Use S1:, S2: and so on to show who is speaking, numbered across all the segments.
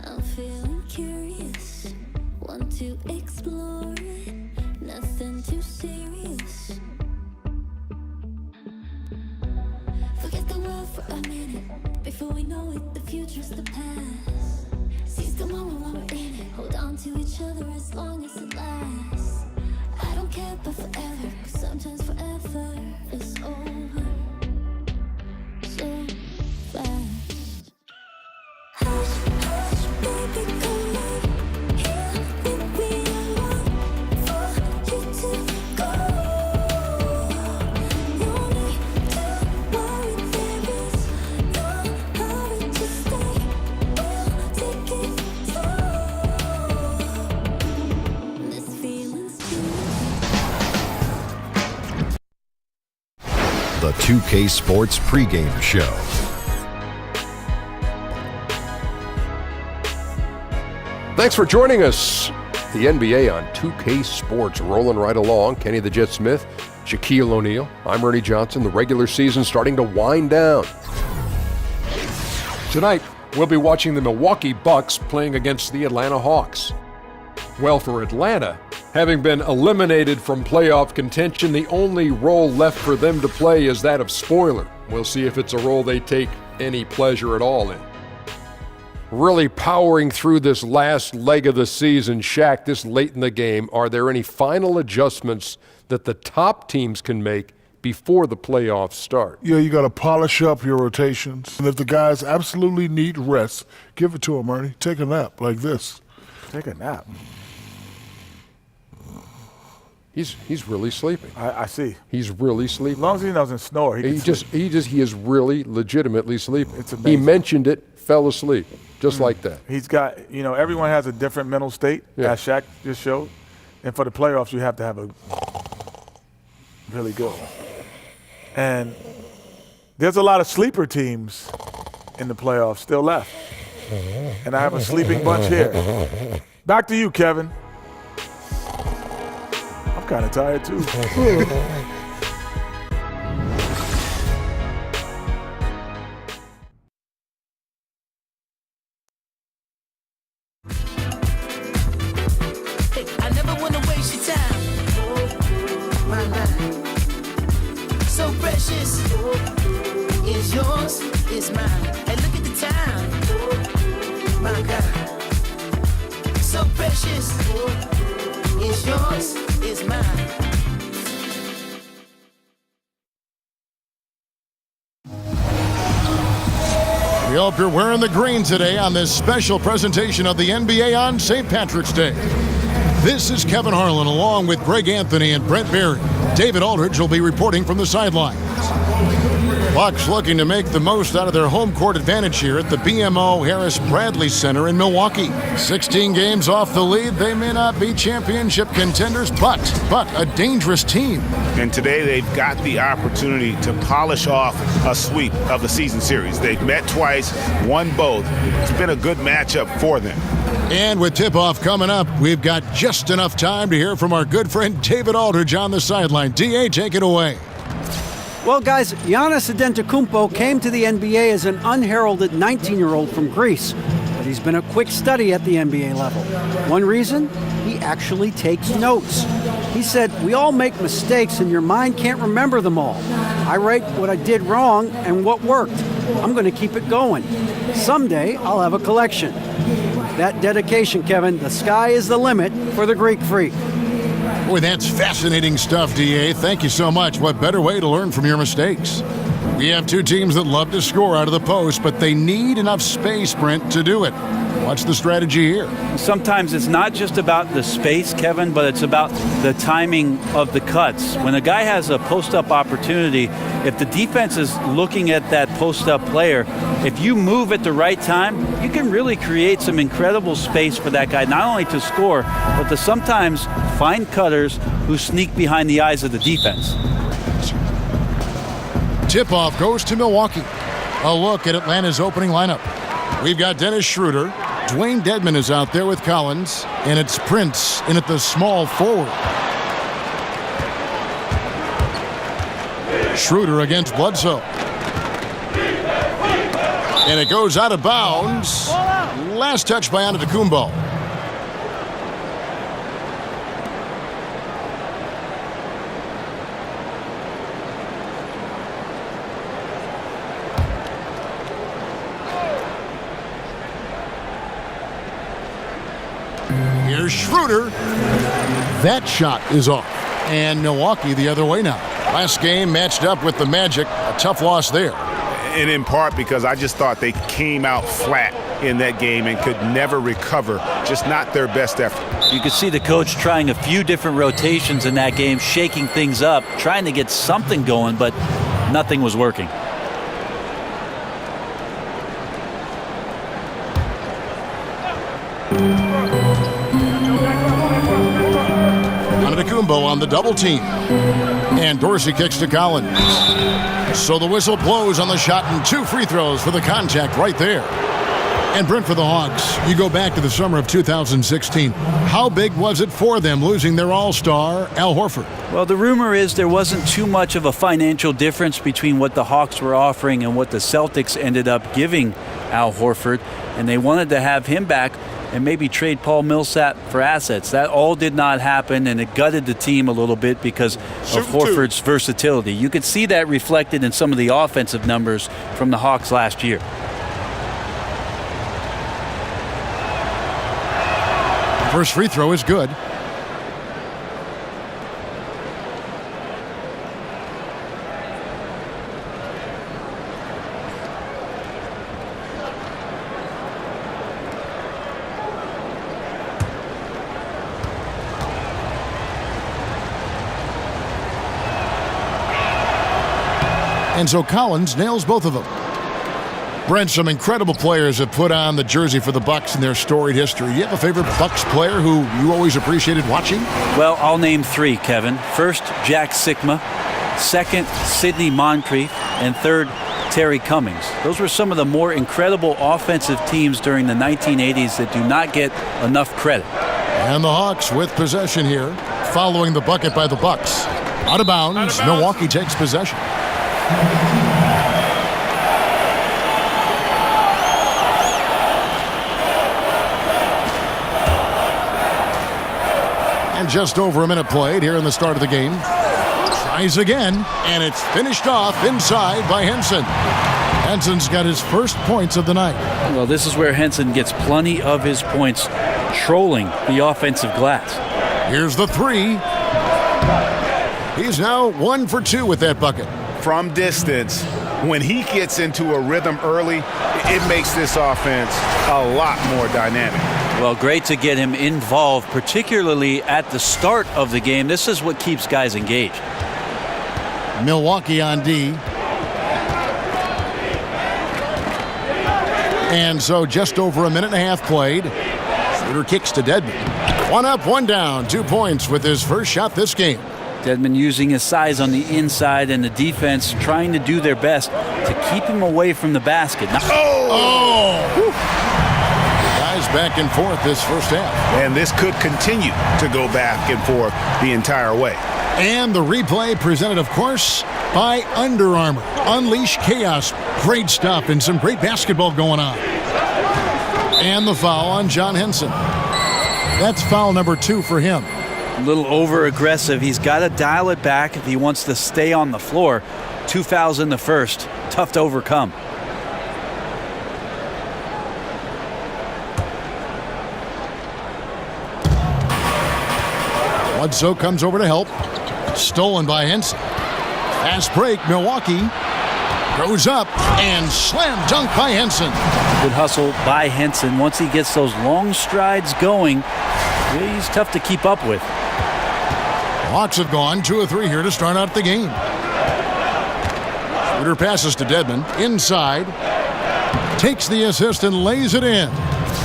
S1: I'm feeling curious, want to explore it, nothing too serious. Forget the world for a minute, before we know it, the future's the past. Seize the moment while we're in it, hold on to each other as long as it lasts. I don't care about forever, 'cause sometimes forever is over so fast. Hush, hush, baby, come on, here with me, I want for you to go. No need to worry, there is no hurry to stay. We'll take it slow. This feeling's true.
S2: The 2K Sports pregame show.
S3: Thanks for joining us. The NBA on 2K Sports rolling right along. Kenny the Jet Smith, Shaquille O'Neal. I'm Ernie Johnson. The regular season starting to wind down.
S4: Tonight, we'll be watching the Milwaukee Bucks playing against the Atlanta Hawks. Well, for Atlanta, having been eliminated from playoff contention, the only role left for them to play is that of spoiler. We'll see if it's a role they take any pleasure at all in.
S3: Really powering through this last leg of the season, Shaq, this late in the game, are there any final adjustments that the top teams can make before the playoffs start?
S5: Yeah, you got to polish up your rotations. And if the guys absolutely need rest, give it to them, Ernie. Take a nap like this.
S6: Take a nap.
S3: He's really sleeping.
S6: I see.
S3: He's really sleeping.
S6: As long as he doesn't snore, he
S3: is really legitimately sleeping.
S6: It's amazing.
S3: He mentioned it, fell asleep, just like that.
S6: He's got, everyone has a different mental state, as Shaq just showed. And for the playoffs, you have to have a really good one. And there's a lot of sleeper teams in the playoffs still left. And I have a sleeping bunch here. Back to you, Kevin. I'm kind of tired, too.
S7: I never want to waste your time. My life, so precious. Is yours, is mine. Hey, look at the time. My God, so precious. Is yours, is mine.
S8: We hope you're wearing the green today on this special presentation of the NBA on St. Patrick's Day. This is Kevin Harlan along with Greg Anthony and Brent Berry. David Aldridge will be reporting from the sidelines. Bucks looking to make the most out of their home court advantage here at the BMO Harris Bradley Center in Milwaukee. 16 games off the lead. They may not be championship contenders, but a dangerous team.
S9: And today they've got the opportunity to polish off a sweep of the season series. They've met twice, won both. It's been a good matchup for them.
S8: And with tip-off coming up, we've got just enough time to hear from our good friend David Aldridge on the sideline. DA, take it away.
S10: Well, guys, Giannis Antetokounmpo came to the NBA as an unheralded 19-year-old from Greece, but he's been a quick study at the NBA level. One reason? He actually takes notes. He said, "We all make mistakes and your mind can't remember them all. I write what I did wrong and what worked. I'm going to keep it going. Someday, I'll have a collection." That dedication, Kevin, the sky is the limit for the Greek freak.
S8: Boy, that's fascinating stuff, DA. Thank you so much. What better way to learn from your mistakes? We have two teams that love to score out of the post, but they need enough space, Brent, to do it. What's the strategy here?
S11: Sometimes it's not just about the space, Kevin, but it's about the timing of the cuts. When a guy has a post-up opportunity, if the defense is looking at that post-up player, if you move at the right time, you can really create some incredible space for that guy, not only to score, but to sometimes find cutters who sneak behind the eyes of the defense.
S8: Tip-off goes to Milwaukee. A look at Atlanta's opening lineup. We've got Dennis Schroeder. Dwayne Dedmon is out there with Collins, and it's Prince in at the small forward. Schroeder against Bledsoe. And it goes out of bounds. Last touch by Antetokounmpo. Here's Schroeder. That shot is off. And Milwaukee the other way now. Last game matched up with the Magic. A tough loss there.
S9: And in part because I just thought they came out flat in that game and could never recover. Just not their best effort.
S11: You could see the coach trying a few different rotations in that game, shaking things up, trying to get something going, but nothing was working.
S8: Antetokounmpo on the double team. And Dorsey kicks to Collins. So the whistle blows on the shot and 2 free throws for the contact right there. And Brent, for the Hawks, you go back to the summer of 2016. How big was it for them losing their all-star, Al Horford?
S11: Well, the rumor is there wasn't too much of a financial difference between what the Hawks were offering and what the Celtics ended up giving Al Horford, and they wanted to have him back and maybe trade Paul Millsap for assets. That all did not happen, and it gutted the team a little bit because of Horford's versatility. You could see that reflected in some of the offensive numbers from the Hawks last year.
S8: First free throw is good. And so Collins nails both of them. Brent, some incredible players have put on the jersey for the Bucks in their storied history. You have a favorite Bucks player who you always appreciated watching?
S11: Well, I'll name 3, Kevin. First, Jack Sikma. Second, Sidney Moncrief. And third, Terry Cummings. Those were some of the more incredible offensive teams during the 1980s that do not get enough credit.
S8: And the Hawks with possession here, following the bucket by the Bucks. Out of bounds, Milwaukee takes possession. And just over a minute played here in the start of the game. Tries again, and it's finished off inside by Henson. Henson's got his first points of the night.
S11: Well, this is where Henson gets plenty of his points, trolling the offensive glass.
S8: Here's the 3. He's now 1 for 2 with that bucket.
S9: From distance, when he gets into a rhythm early, it makes this offense a lot more dynamic.
S11: Well, great to get him involved, particularly at the start of the game. This is what keeps guys engaged.
S8: Milwaukee on D. And so just over a minute and a half played. Schroeder kicks to Dedmon. 1 up, 1 down, 2 points with his first shot this game.
S11: Dedmon using his size on the inside and the defense trying to do their best to keep him away from the basket.
S8: Guys back and forth this first half.
S9: And this could continue to go back and forth the entire way.
S8: And the replay presented, of course, by Under Armour. Unleash chaos. Great stuff and some great basketball going on. And the foul on John Henson. That's foul number 2 for him.
S11: A little over-aggressive. He's got to dial it back if he wants to stay on the floor. 2 fouls in the first. Tough to overcome.
S8: Bledsoe comes over to help. Stolen by Henson. Fast break, Milwaukee. Goes up and slam dunk by Henson.
S11: Good hustle by Henson. Once he gets those long strides going, he's tough to keep up with.
S8: Hawks have gone 2 of 3 here to start out the game. Schroeder passes to Dedmon. Inside. Takes the assist and lays it in.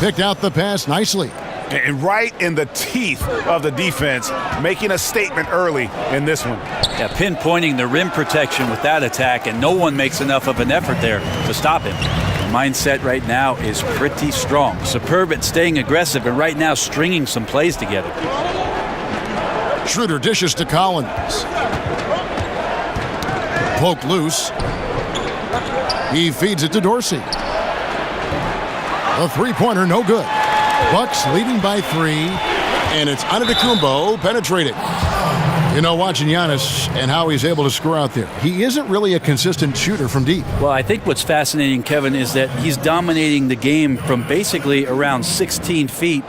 S8: Picked out the pass nicely.
S9: And right in the teeth of the defense, making a statement early in this one.
S11: Yeah, pinpointing the rim protection with that attack, and no one makes enough of an effort there to stop him. The mindset right now is pretty strong. Superb at staying aggressive, and right now stringing some plays together.
S8: Schroeder dishes to Collins. Poke loose. He feeds it to Dorsey. The three-pointer, no good. Bucks leading by 3, and it's Antetokounmpo penetrating. You know, watching Giannis and how he's able to score out there, he isn't really a consistent shooter from deep.
S11: Well, I think what's fascinating, Kevin, is that he's dominating the game from basically around 16 feet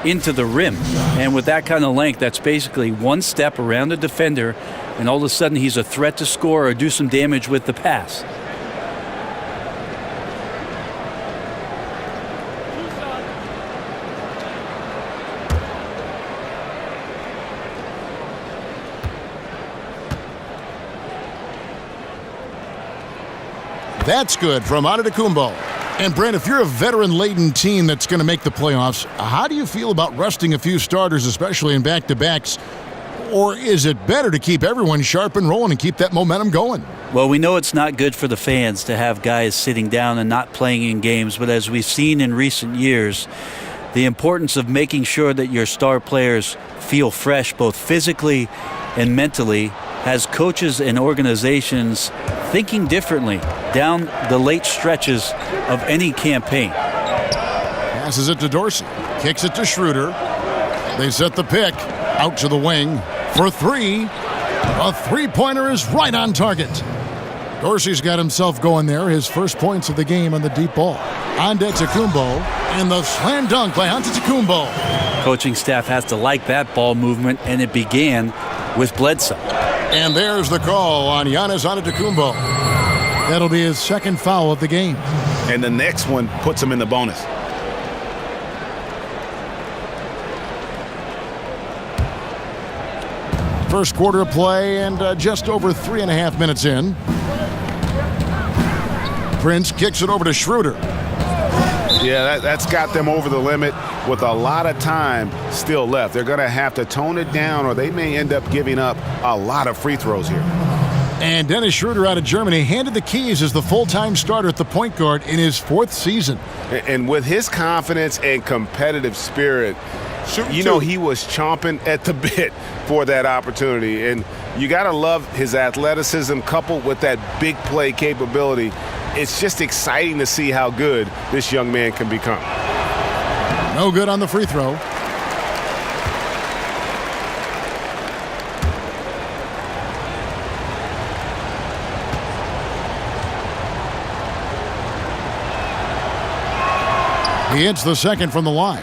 S11: into the rim. And with that kind of length, that's basically one step around the defender, and all of a sudden he's a threat to score or do some damage with the pass.
S8: That's good from Antetokounmpo. And Brent, if you're a veteran-laden team that's going to make the playoffs, how do you feel about resting a few starters, especially in back-to-backs? Or is it better to keep everyone sharp and rolling and keep that momentum going?
S11: Well, we know it's not good for the fans to have guys sitting down and not playing in games, but as we've seen in recent years, the importance of making sure that your star players feel fresh both physically and mentally has coaches and organizations thinking differently down the late stretches of any campaign.
S8: Passes it to Dorsey. Kicks it to Schroeder. They set the pick. Out to the wing for 3. A three-pointer is right on target. Dorsey's got himself going there. His first points of the game on the deep ball. Antetokounmpo, and the slam dunk by Antetokounmpo.
S11: Coaching staff has to like that ball movement, and it began with Bledsoe.
S8: And there's the call on Giannis Antetokounmpo. That'll be his second foul of the game.
S9: And the next one puts him in the bonus.
S8: First quarter of play and just over 3.5 minutes in. Prince kicks it over to Schroeder.
S9: Yeah, that's got them over the limit with a lot of time still left. They're going to have to tone it down or they may end up giving up a lot of free throws here.
S8: And Dennis Schroeder out of Germany handed the keys as the full-time starter at the point guard in his 4th season.
S9: And with his confidence and competitive spirit, you know he was chomping at the bit for that opportunity. And you got to love his athleticism coupled with that big play capability. It's just exciting to see how good this young man can become.
S8: No good on the free throw. He hits the second from the line.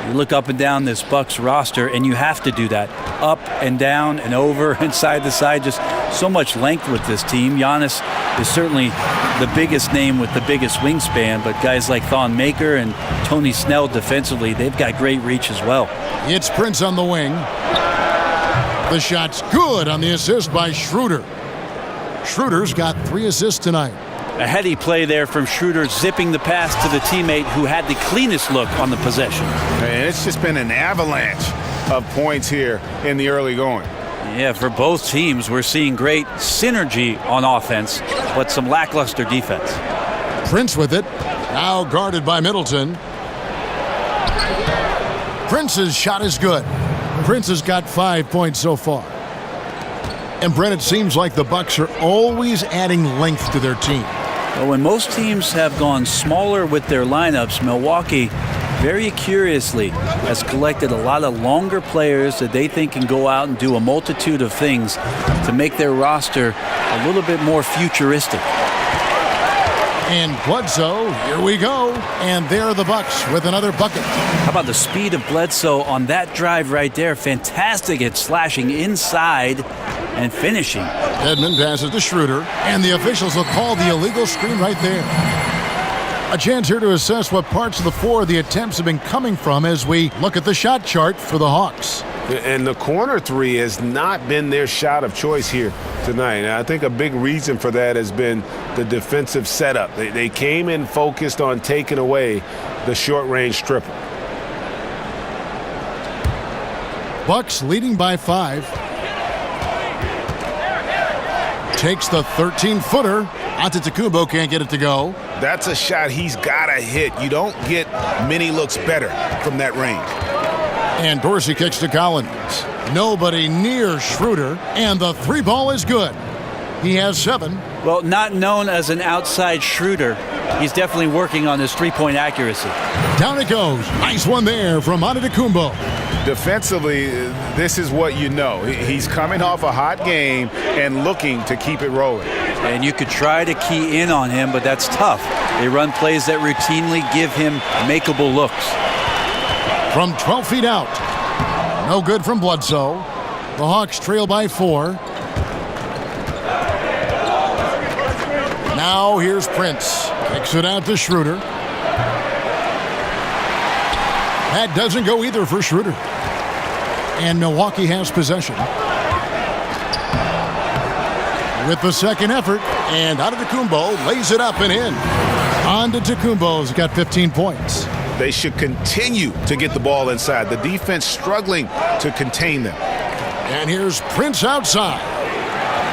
S11: You look up and down this Bucks roster, and you have to do that. Up and down and over and side to side. Just so much length with this team. Giannis is certainly the biggest name with the biggest wingspan, but guys like Thon Maker and Tony Snell defensively, they've got great reach as well.
S8: It's Prince on the wing. The shot's good on the assist by Schroeder. Schroeder's got 3 assists tonight.
S11: A heady play there from Schroeder, zipping the pass to the teammate who had the cleanest look on the possession.
S9: And it's just been an avalanche of points here in the early going.
S11: Yeah, for both teams, we're seeing great synergy on offense, but some lackluster defense.
S8: Prince with it, now guarded by Middleton. Prince's shot is good. Prince has got 5 points so far. And Brent, it seems like the Bucks are always adding length to their team.
S11: Well, when most teams have gone smaller with their lineups, Milwaukee very curiously has collected a lot of longer players that they think can go out and do a multitude of things to make their roster a little bit more futuristic.
S8: And Bledsoe, here we go. And there are the Bucks with another bucket.
S11: How about the speed of Bledsoe on that drive right there? Fantastic at slashing inside and finishing.
S8: Edmond passes to Schroeder, and the officials will call the illegal screen right there. A chance here to assess what parts of the floor the attempts have been coming from as we look at the shot chart for the Hawks.
S9: And the corner 3 has not been their shot of choice here tonight. And I think a big reason for that has been the defensive setup. They came in focused on taking away the short-range triple.
S8: Bucks leading by 5. Takes the 13-footer. Antetokounmpo can't get it to go.
S9: That's a shot he's got to hit. You don't get many looks better from that range.
S8: And Dorsey kicks to Collins. Nobody near Schroeder, and the 3 ball is good. He has 7.
S11: Well, not known as an outside shooter, he's definitely working on his three-point accuracy.
S8: Down it goes. Nice one there from Antetokounmpo.
S9: Defensively, this is what you know. He's coming off a hot game and looking to keep it rolling.
S11: And you could try to key in on him, but that's tough. They run plays that routinely give him makeable looks.
S8: From 12 feet out. No good from Bledsoe. The Hawks trail by 4. Now here's Prince. Kicks it out to Schroeder. That doesn't go either for Schroeder. And Milwaukee has possession. With the second effort, and Antetokounmpo lays it up and in. Antetokounmpo's got 15 points.
S9: They should continue to get the ball inside. The defense struggling to contain them.
S8: And here's Prince outside.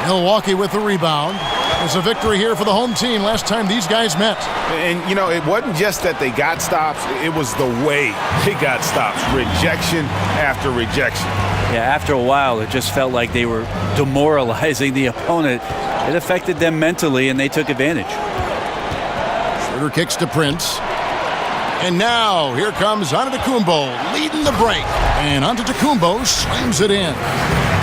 S8: Milwaukee with the rebound. There's a victory here for the home team last time these guys met.
S9: And, you know, it wasn't just that they got stops. It was the way they got stops. Rejection after rejection.
S11: Yeah, after a while, it just felt like they were demoralizing the opponent. It affected them mentally, and they took advantage.
S8: Schroeder kicks to Prince. And now, here comes Antetokounmpo leading the break. And Antetokounmpo slams it in.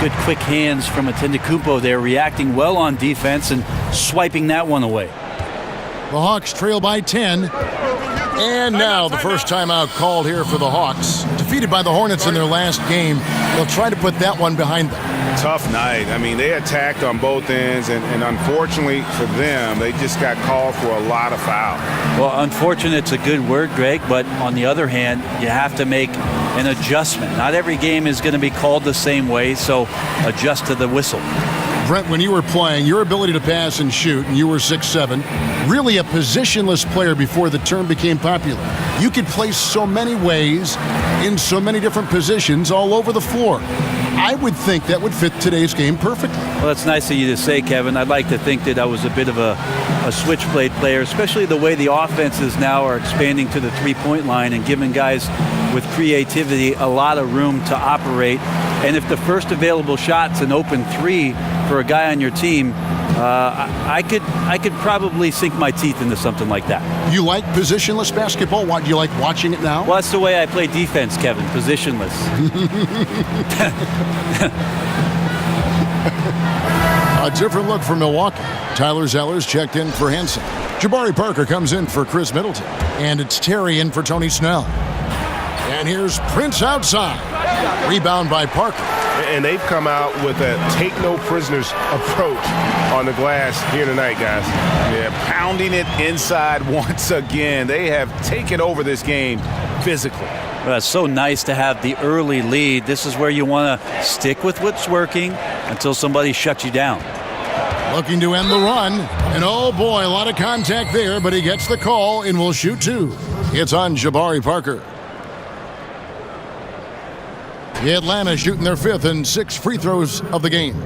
S11: Good quick hands from Antetokounmpo there, reacting well on defense and swiping that one away.
S8: The Hawks trail by 10. And now the first timeout called here for the Hawks. Defeated by the Hornets in their last game. They'll try to put that one behind them.
S9: Tough night. I mean, they attacked on both ends, and unfortunately for them, they just got called for a lot of fouls.
S11: Well, unfortunate's a good word, Greg, but on the other hand, you have to make an adjustment. Not every game is going to be called the same way, so adjust to the whistle.
S8: Brent, when you were playing, your ability to pass and shoot, and you were 6'7", really a positionless player before the term became popular. You could play so many ways, in so many different positions all over the floor. I would think that would fit today's game perfectly.
S11: Well, that's nice of you to say, Kevin. I'd like to think that I was a bit of a switchblade player, especially the way the offenses now are expanding to the three-point line and giving guys with creativity a lot of room to operate. And if the first available shot's an open three for a guy on your team, I could probably sink my teeth into something like that.
S8: You like positionless basketball? Do you like watching it now?
S11: Well, that's the way I play defense, Kevin, positionless.
S8: A different look for Milwaukee. Tyler Zeller's checked in for Henson. Jabari Parker comes in for Chris Middleton. And it's Terry in for Tony Snell. And here's Prince outside. Rebound by Parker.
S9: And they've come out with a take-no-prisoners approach on the glass here tonight, guys. Yeah, pounding it inside once again. They have taken over this game physically.
S11: Well, it's so nice to have the early lead. This is where you want to stick with what's working until somebody shuts you down.
S8: Looking to end the run. And oh boy, a lot of contact there, but he gets the call and will shoot two. It's on Jabari Parker. The Atlanta shooting their 5th and 6th free throws of the game.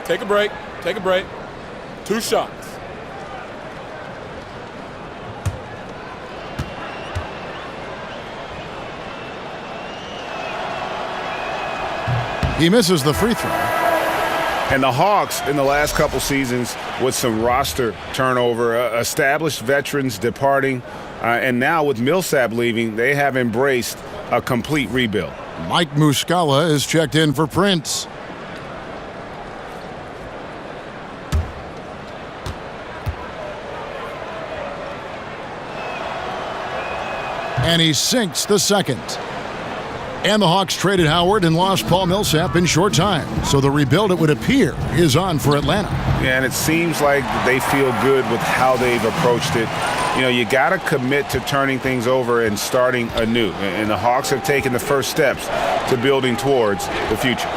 S6: Take a break. Take a break. 2 shots.
S8: He misses the free throw.
S9: And the Hawks in the last couple seasons with some roster turnover, established veterans departing, and now with Millsap leaving, they have embraced a complete rebuild.
S8: Mike Muscala is checked in for Prince. And he sinks the second. And the Hawks traded Howard and lost Paul Millsap in short time. So the rebuild, it would appear, is on for Atlanta.
S9: Yeah, and it seems like they feel good with how they've approached it. You know, you got to commit to turning things over and starting anew. And the Hawks have taken the first steps to building towards the future.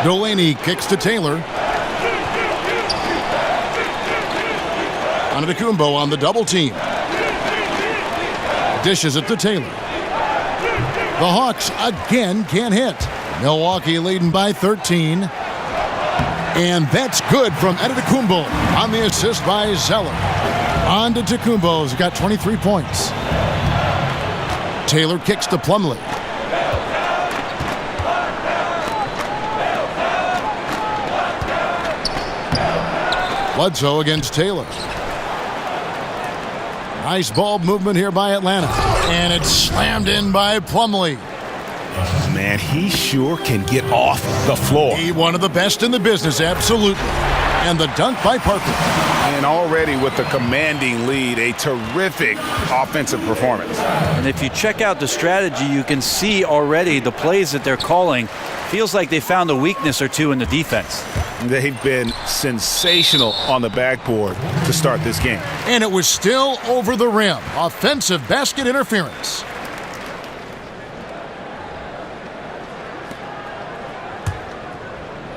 S8: Delaney kicks to Taylor. Antetokounmpo on the double team. Dishes it to Taylor. The Hawks again can't hit. Milwaukee leading by 13. And that's good from Antetokounmpo on the assist by Zeller. On to Antetokounmpo, who's got 23 points. Taylor kicks to Plumlee. Bledsoe against Taylor. Nice ball movement here by Atlanta. And it's slammed in by Plumlee.
S9: Man, he sure can get off the floor.
S8: He one of the best in the business, absolutely. And the dunk by Parker.
S9: And already with the commanding lead, a terrific offensive performance.
S11: And if you check out the strategy, you can see already the plays that they're calling. Feels like they found a weakness or two in the defense.
S9: They've been sensational on the backboard to start this game.
S8: And it was still over the rim. Offensive basket interference.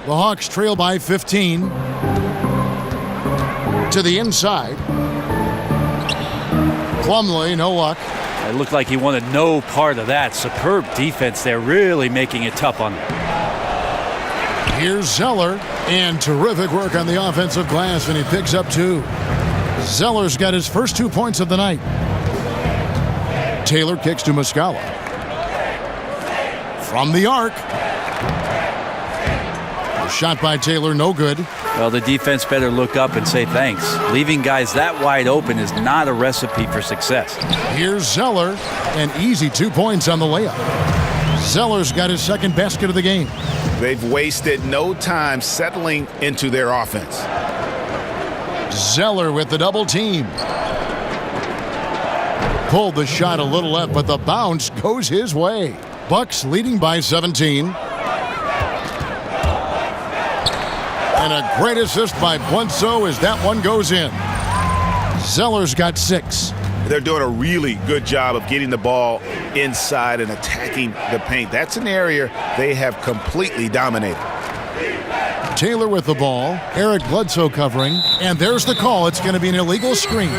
S8: The Hawks trail by 15. To the inside. Plumlee, no luck.
S11: It looked like he wanted no part of that. Superb defense there, really making it tough on him.
S8: Here's Zeller, and terrific work on the offensive glass, and he picks up 2. Zeller's got his first 2 points of the night. Taylor kicks to Muscala. From the arc. The shot by Taylor, no good.
S11: Well, the defense better look up and say thanks. Leaving guys that wide open is not a recipe for success.
S8: Here's Zeller, an easy 2 points on the layup. Zeller's got his second basket of the game.
S9: They've wasted no time settling into their offense.
S8: Zeller with the double team. Pulled the shot a little left, but the bounce goes his way. Bucks leading by 17. And a great assist by Bledsoe as that one goes in. Zeller's got 6.
S9: They're doing a really good job of getting the ball inside and attacking the paint. That's an area they have completely dominated.
S8: Taylor with the ball. Eric Bledsoe covering. And there's the call. It's going to be an illegal screen.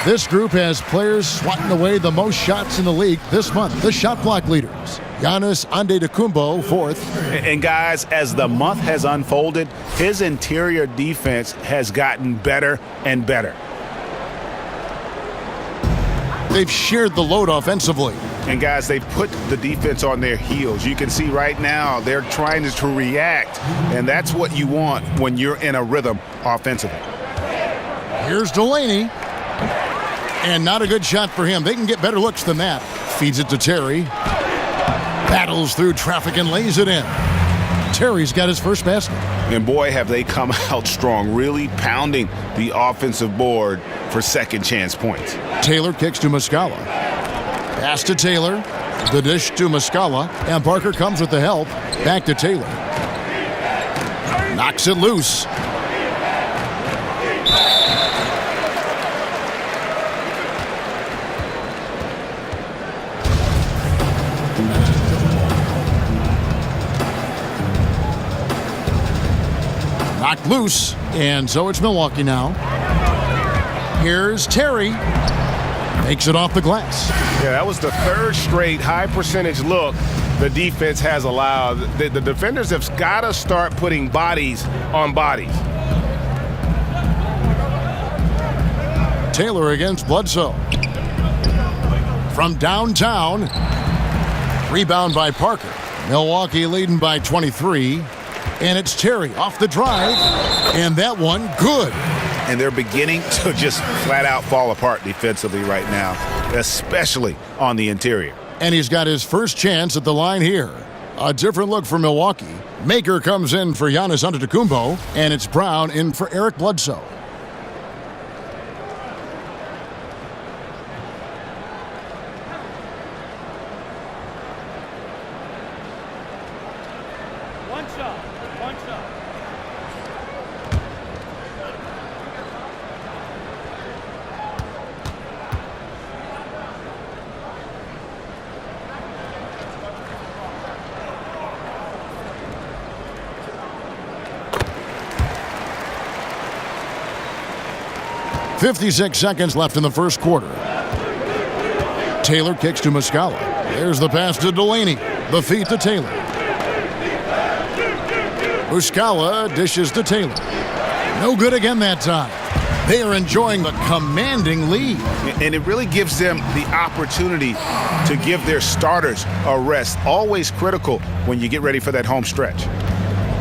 S8: This group has players swatting away the most shots in the league this month. The shot block leaders. Giannis Antetokounmpo, 4th.
S9: And guys, as the month has unfolded, his interior defense has gotten better and better.
S8: They've shared the load offensively.
S9: And guys, they've put the defense on their heels. You can see right now they're trying to react, and that's what you want when you're in a rhythm offensively.
S8: Here's Delaney. And not a good shot for him. They can get better looks than that. Feeds it to Terry. Battles through traffic and lays it in. Terry's got his first basket.
S9: And boy, have they come out strong, really pounding the offensive board for second chance points.
S8: Taylor kicks to Muscala. Pass to Taylor. The dish to Muscala. And Parker comes with the help. Back to Taylor. Knocks it loose. Knocked loose, and so it's Milwaukee now. Here's Terry. Makes it off the glass.
S9: Yeah, that was the third straight high percentage look the defense has allowed. The defenders have got to start putting bodies on bodies.
S8: Taylor against Bledsoe. From downtown. Rebound by Parker. Milwaukee leading by 23. And it's Terry off the drive. And that one, good.
S9: And they're beginning to just flat out fall apart defensively right now, especially on the interior.
S8: And he's got his first chance at the line here. A different look for Milwaukee. Maker comes in for Giannis Antetokounmpo. And it's Brown in for Eric Bledsoe.
S12: One shot.
S8: 56 seconds left in the first quarter. Taylor kicks to Muscala. There's the pass to Delaney. The feed to Taylor. Muscala dishes to Taylor. No good again that time. They are enjoying the commanding lead.
S9: And it really gives them the opportunity to give their starters a rest. Always critical when you get ready for that home stretch.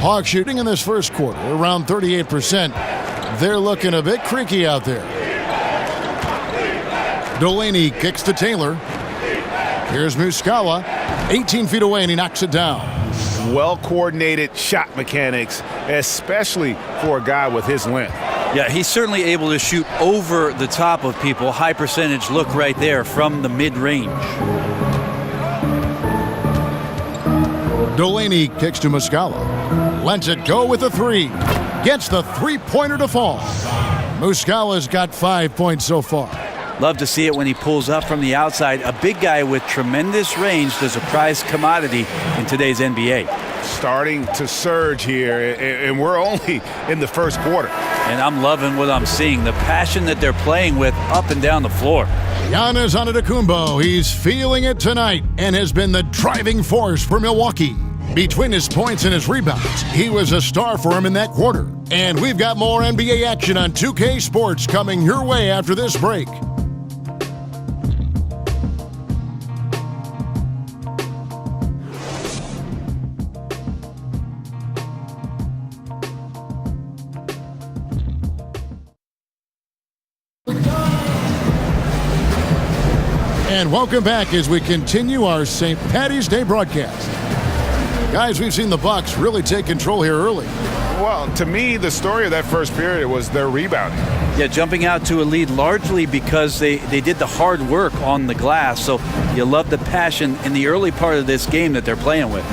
S8: Hawks shooting in this first quarter, around 38%. They're looking a bit creaky out there. Delaney kicks to Taylor. Here's Muscala, 18 feet away, and he knocks it down.
S9: Well-coordinated shot mechanics, especially for a guy with his length.
S11: Yeah, he's certainly able to shoot over the top of people. High percentage look right there from the mid-range.
S8: Delaney kicks to Muscala. Lets it go with a three. Gets the three-pointer to fall. Muscala's got 5 points so far.
S11: Love to see it when he pulls up from the outside. A big guy with tremendous range is a prized commodity in today's NBA.
S9: Starting to surge here, and we're only in the first quarter.
S11: And I'm loving what I'm seeing, the passion that they're playing with up and down the floor.
S8: Giannis Antetokounmpo, he's feeling it tonight and has been the driving force for Milwaukee. Between his points and his rebounds, he was a star for him in that quarter. And we've got more NBA action on 2K Sports coming your way after this break. And welcome back as we continue our St. Patty's Day broadcast. Guys, we've seen the Bucks really take control here early.
S9: Well, to me, the story of that first period was their rebounding.
S11: Yeah, jumping out to a lead largely because they did the hard work on the glass. So you love the passion in the early part of this game that they're playing with.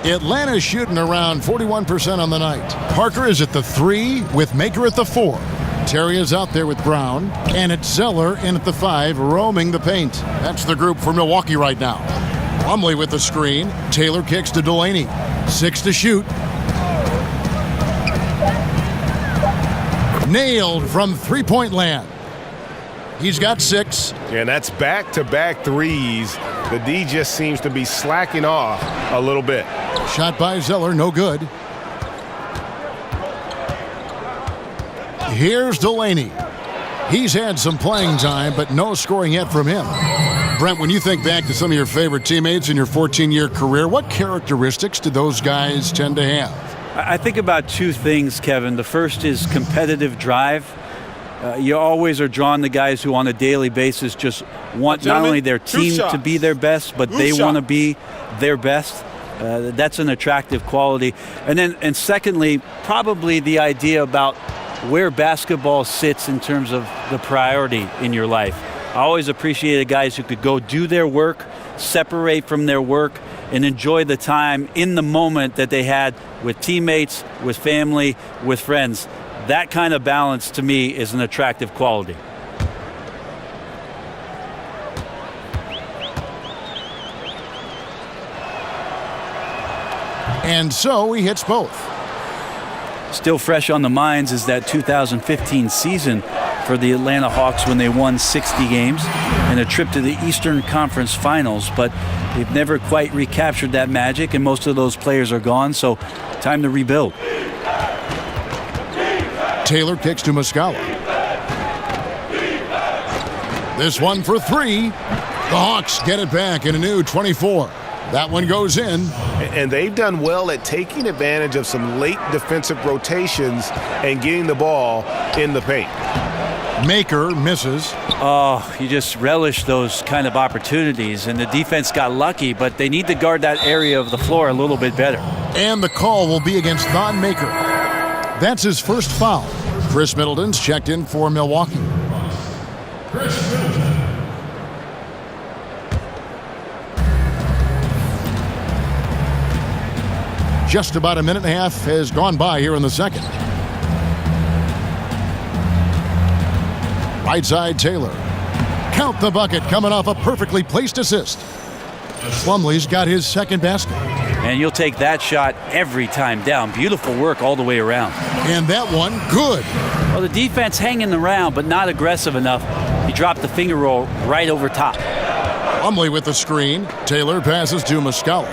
S8: Atlanta's shooting around 41% on the night. Parker is at the 3 with Maker at the 4. Terry is out there with Brown, and it's Zeller in at the 5, roaming the paint. That's the group for Milwaukee right now. Plumlee with the screen. Taylor kicks to Delaney. 6 to shoot. Nailed from three-point land. He's got 6.
S9: And that's back-to-back threes. The D just seems to be slacking off a little bit.
S8: Shot by Zeller, no good. Here's Delaney. He's had some playing time, but no scoring yet from him. Brent, when you think back to some of your favorite teammates in your 14-year career, what characteristics do those guys tend to have?
S11: I think about two things, Kevin. The first is competitive drive. You always are drawn to guys who on a daily basis just want not only their team to be their best, but they want to be their best. That's an attractive quality. And secondly, probably the idea about where basketball sits in terms of the priority in your life. I always appreciated guys who could go do their work, separate from their work, and enjoy the time in the moment that they had with teammates, with family, with friends. That kind of balance, to me, is an attractive quality.
S8: And so he hits both.
S11: Still fresh on the minds is that 2015 season for the Atlanta Hawks when they won 60 games and a trip to the Eastern Conference Finals, but they've never quite recaptured that magic, and most of those players are gone, so time to rebuild.
S8: Taylor kicks to Muscala. This one for 3. The Hawks get it back in a new 24. That one goes in.
S9: And they've done well at taking advantage of some late defensive rotations and getting the ball in the paint.
S8: Maker misses.
S11: Oh, you just relish those kind of opportunities, and the defense got lucky, but they need to guard that area of the floor a little bit better.
S8: And the call will be against Thon Maker. That's his first foul. Chris Middleton's checked in for Milwaukee. Just about a minute and a half has gone by here in the second. Right side, Taylor. Count the bucket coming off a perfectly placed assist. Plumlee's got his second basket.
S11: And you'll take that shot every time down. Beautiful work all the way around.
S8: And that one, good.
S11: Well, the defense hanging around, but not aggressive enough. He dropped the finger roll right over top.
S8: Plumlee with the screen. Taylor passes to Muscala.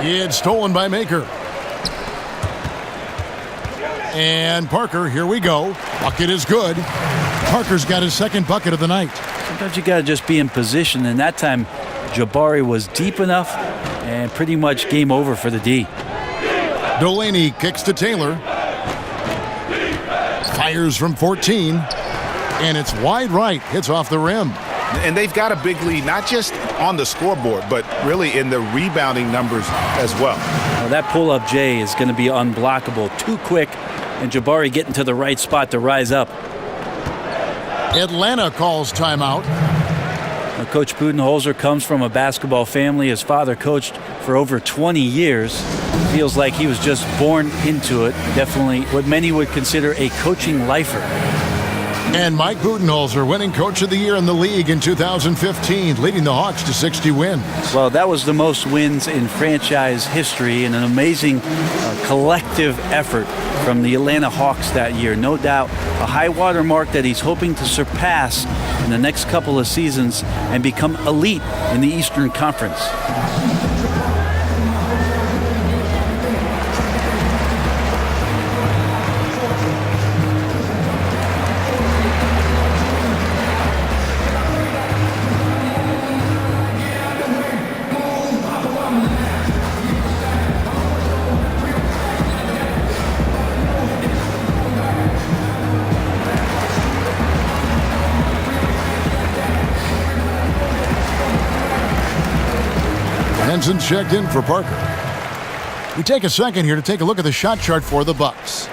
S8: It's stolen by Maker. And Parker, here we go. Bucket is good. Parker's got his second bucket of the night.
S11: Sometimes you got to just be in position, and that time Jabari was deep enough and pretty much game over for the D.
S8: Delaney kicks to Taylor. Fires from 14. And it's wide right. Hits off the rim.
S9: And they've got a big lead, not just on the scoreboard, but really in the rebounding numbers as well.
S11: Well, that pull-up J is going to be unblockable. Too quick, and Jabari getting to the right spot to rise up.
S8: Atlanta calls timeout.
S11: Now, Coach Budenholzer comes from a basketball family. His father coached for over 20 years. Feels like he was just born into it. Definitely what many would consider a coaching lifer.
S8: And Mike Budenholzer, winning Coach of the Year in the league in 2015, leading the Hawks to 60 wins.
S11: Well, that was the most wins in franchise history, and an amazing collective effort from the Atlanta Hawks that year. No doubt a high water mark that he's hoping to surpass in the next couple of seasons and become elite in the Eastern Conference.
S8: Henson's checked in for Parker. We take a second here to take a look at the shot chart for the Bucks.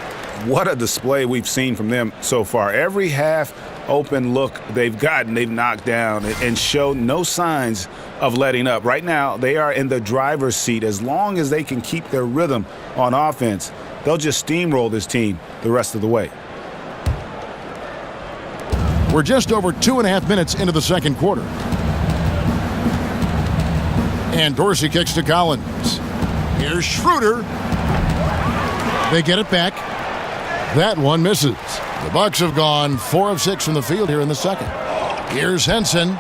S9: What a display we've seen from them so far. Every half open look they've gotten, they've knocked down and showed no signs of letting up. Right now, they are in the driver's seat. As long as they can keep their rhythm on offense, they'll just steamroll this team the rest of the way.
S8: We're just over 2.5 minutes into the second quarter. And Dorsey kicks to Collins. Here's Schroeder. They get it back. That one misses. The Bucks have gone 4 of 6 from the field here in the second. Here's Henson.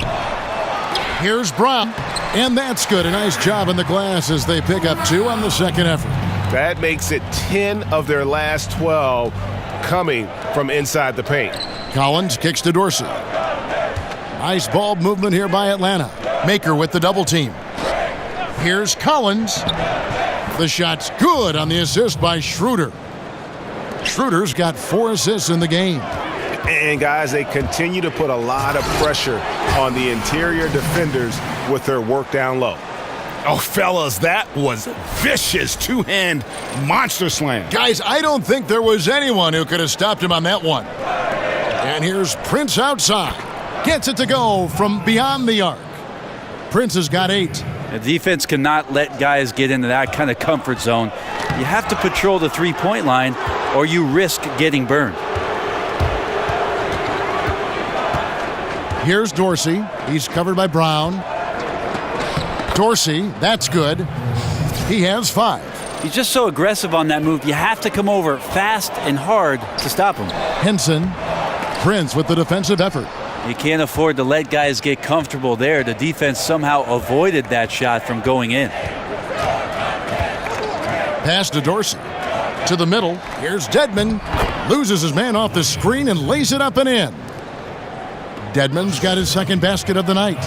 S8: Here's Brown. And that's good. A nice job in the glass as they pick up 2 on the second effort.
S9: That makes it 10 of their last 12 coming from inside the paint.
S8: Collins kicks to Dorsey. Nice ball movement here by Atlanta. Maker with the double team. Here's Collins. The shot's good on the assist by Schroeder. Schroeder's got 4 assists in the game.
S9: And guys, they continue to put a lot of pressure on the interior defenders with their work down low. Oh, fellas, that was vicious two-hand monster slam.
S8: Guys, I don't think there was anyone who could have stopped him on that one. And here's Prince outside. Gets it to go from beyond the arc. Prince has got 8.
S11: The defense cannot let guys get into that kind of comfort zone. You have to patrol the three-point line or you risk getting burned.
S8: Here's Dorsey. He's covered by Brown. Dorsey, that's good. He has 5.
S11: He's just so aggressive on that move. You have to come over fast and hard to stop him.
S8: Henson. Prince with the defensive effort.
S11: You can't afford to let guys get comfortable there. The defense somehow avoided that shot from going in.
S8: Pass to Dorsey. To the middle. Here's Dedmon. Loses his man off the screen and lays it up and in. Dedmon's got his second basket of the night.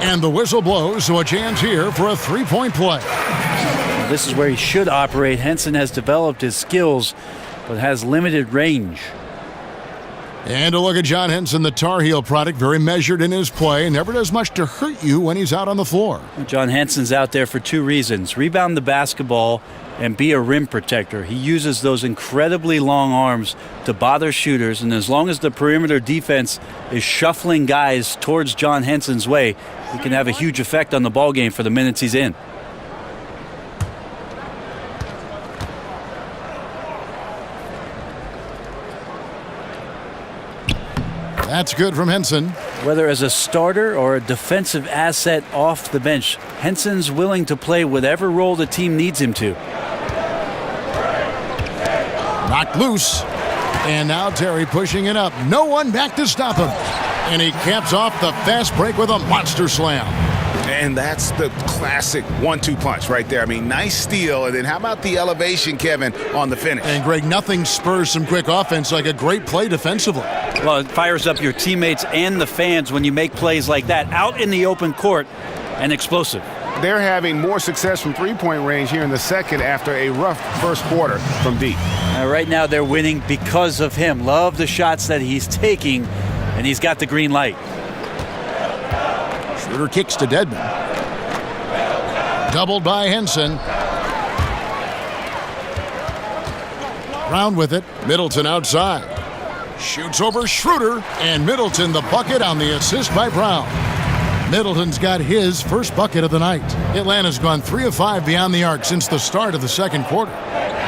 S8: And the whistle blows, so a chance here for a three-point play.
S11: Well, this is where he should operate. Henson has developed his skills, but has limited range.
S8: And a look at John Henson, the Tar Heel product, very measured in his play, never does much to hurt you when he's out on the floor.
S11: John Henson's out there for 2 reasons. Rebound the basketball and be a rim protector. He uses those incredibly long arms to bother shooters, and as long as the perimeter defense is shuffling guys towards John Henson's way, he can have a huge effect on the ball game for the minutes he's in.
S8: That's good from Henson.
S11: Whether as a starter or a defensive asset off the bench, Henson's willing to play whatever role the team needs him to.
S8: Knocked loose. And now Terry pushing it up. No one back to stop him. And he caps off the fast break with a monster slam.
S9: And that's the classic 1-2 punch right there. I mean, nice steal. And then how about the elevation, Kevin, on the finish?
S8: And, Greg, nothing spurs some quick offense like a great play defensively.
S11: Well, it fires up your teammates and the fans when you make plays like that out in the open court and explosive.
S9: They're having more success from three-point range here in the second after a rough first quarter from deep.
S11: Right now they're winning because of him. Love the shots that he's taking, and he's got the green light.
S8: Schroeder kicks to Dedmon. Doubled by Henson. Brown with it. Middleton outside. Shoots over Schroeder, and Middleton the bucket on the assist by Brown. Middleton's got his first bucket of the night. Atlanta's gone 3 of 5 beyond the arc since the start of the second quarter.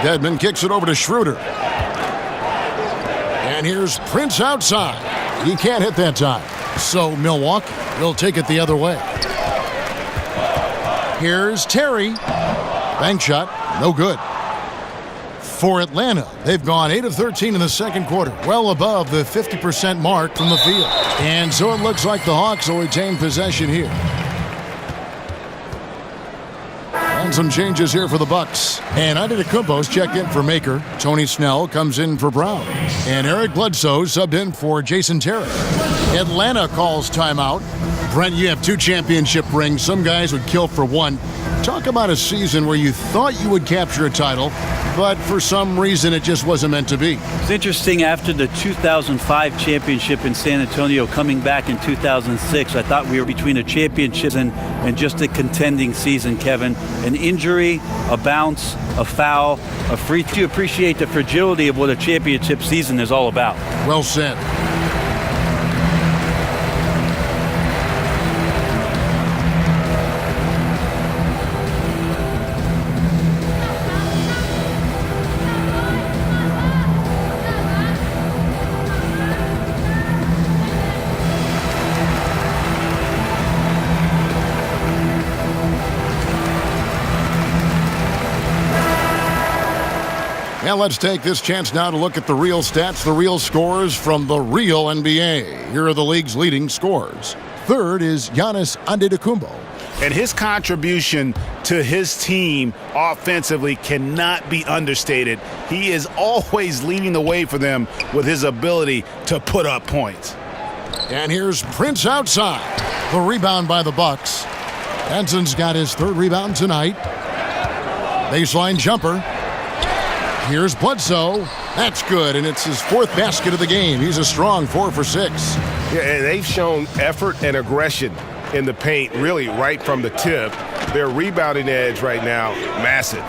S8: Dedmon kicks it over to Schroeder. And here's Prince outside. He can't hit that time. So Milwaukee will take it the other way. Here's Terry. Bank shot, no good. For Atlanta, they've gone 8 of 13 in the second quarter, well above the 50% mark from the field. And so it looks like the Hawks will retain possession here. And some changes here for the Bucks. And Antetokounmpo's checked in for Maker. Tony Snell comes in for Brown. And Eric Bledsoe subbed in for Jason Terry. Atlanta calls timeout. Brent, you have 2 championship rings. Some guys would kill for 1. Talk about a season where you thought you would capture a title, but for some reason it just wasn't meant to be.
S11: It's interesting, after the 2005 championship in San Antonio, coming back in 2006, I thought we were between a championship and just a contending season, Kevin. An injury, a bounce, a foul, a free throw. You appreciate the fragility of what a championship season is all about.
S8: Well said. Now let's take this chance now to look at the real stats, the real scores from the real NBA. Here are the league's leading scorers. Third is Giannis Antetokounmpo.
S9: And his contribution to his team offensively cannot be understated. He is always leading the way for them with his ability to put up points.
S8: And here's Prince outside. The rebound by the Bucks. Henson's got his 3rd rebound tonight. Baseline jumper. Here's Bledsoe. That's good, and it's his 4th basket of the game. He's a strong 4 for 6.
S9: Yeah, and they've shown effort and aggression in the paint, really right from the tip. Their rebounding edge right now, massive.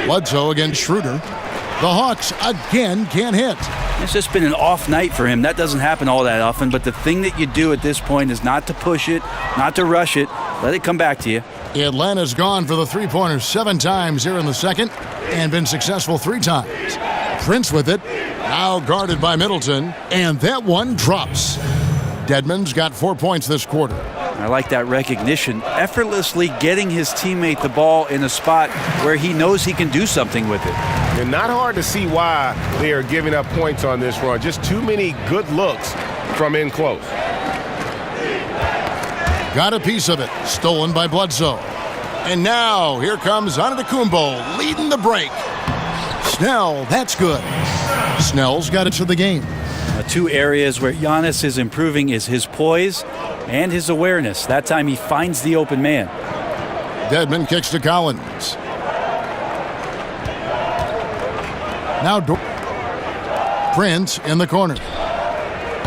S8: Bledsoe against Schroeder. The Hawks again can't hit.
S11: It's just been an off night for him. That doesn't happen all that often, but the thing that you do at this point is not to push it, not to rush it. Let it come back to you.
S8: Atlanta's gone for the 3-pointer 7 times here in the second and been successful 3 times. Prince with it, now guarded by Middleton, and that one drops. Dedmon's got 4 points this quarter.
S11: I like that recognition. Effortlessly getting his teammate the ball in a spot where he knows he can do something with it.
S9: And not hard to see why they are giving up points on this run. Just too many good looks from in close.
S8: Got a piece of it, stolen by Bledsoe. And now, here comes Antetokounmpo leading the break. Snell, that's good. Snell's got it to the game.
S11: 2 areas where Giannis is improving is his poise and his awareness. That time he finds the open man.
S8: Dedmon kicks to Collins. Now Prince in the corner.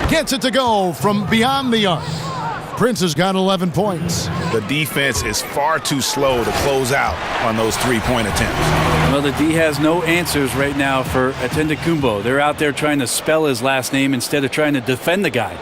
S8: Gets it to go from beyond the arc. Prince has got 11 points.
S9: The defense is far too slow to close out on those 3-point attempts.
S11: Well, the D has no answers right now for Antetokounmpo. They're out there trying to spell his last name instead of trying to defend the guy.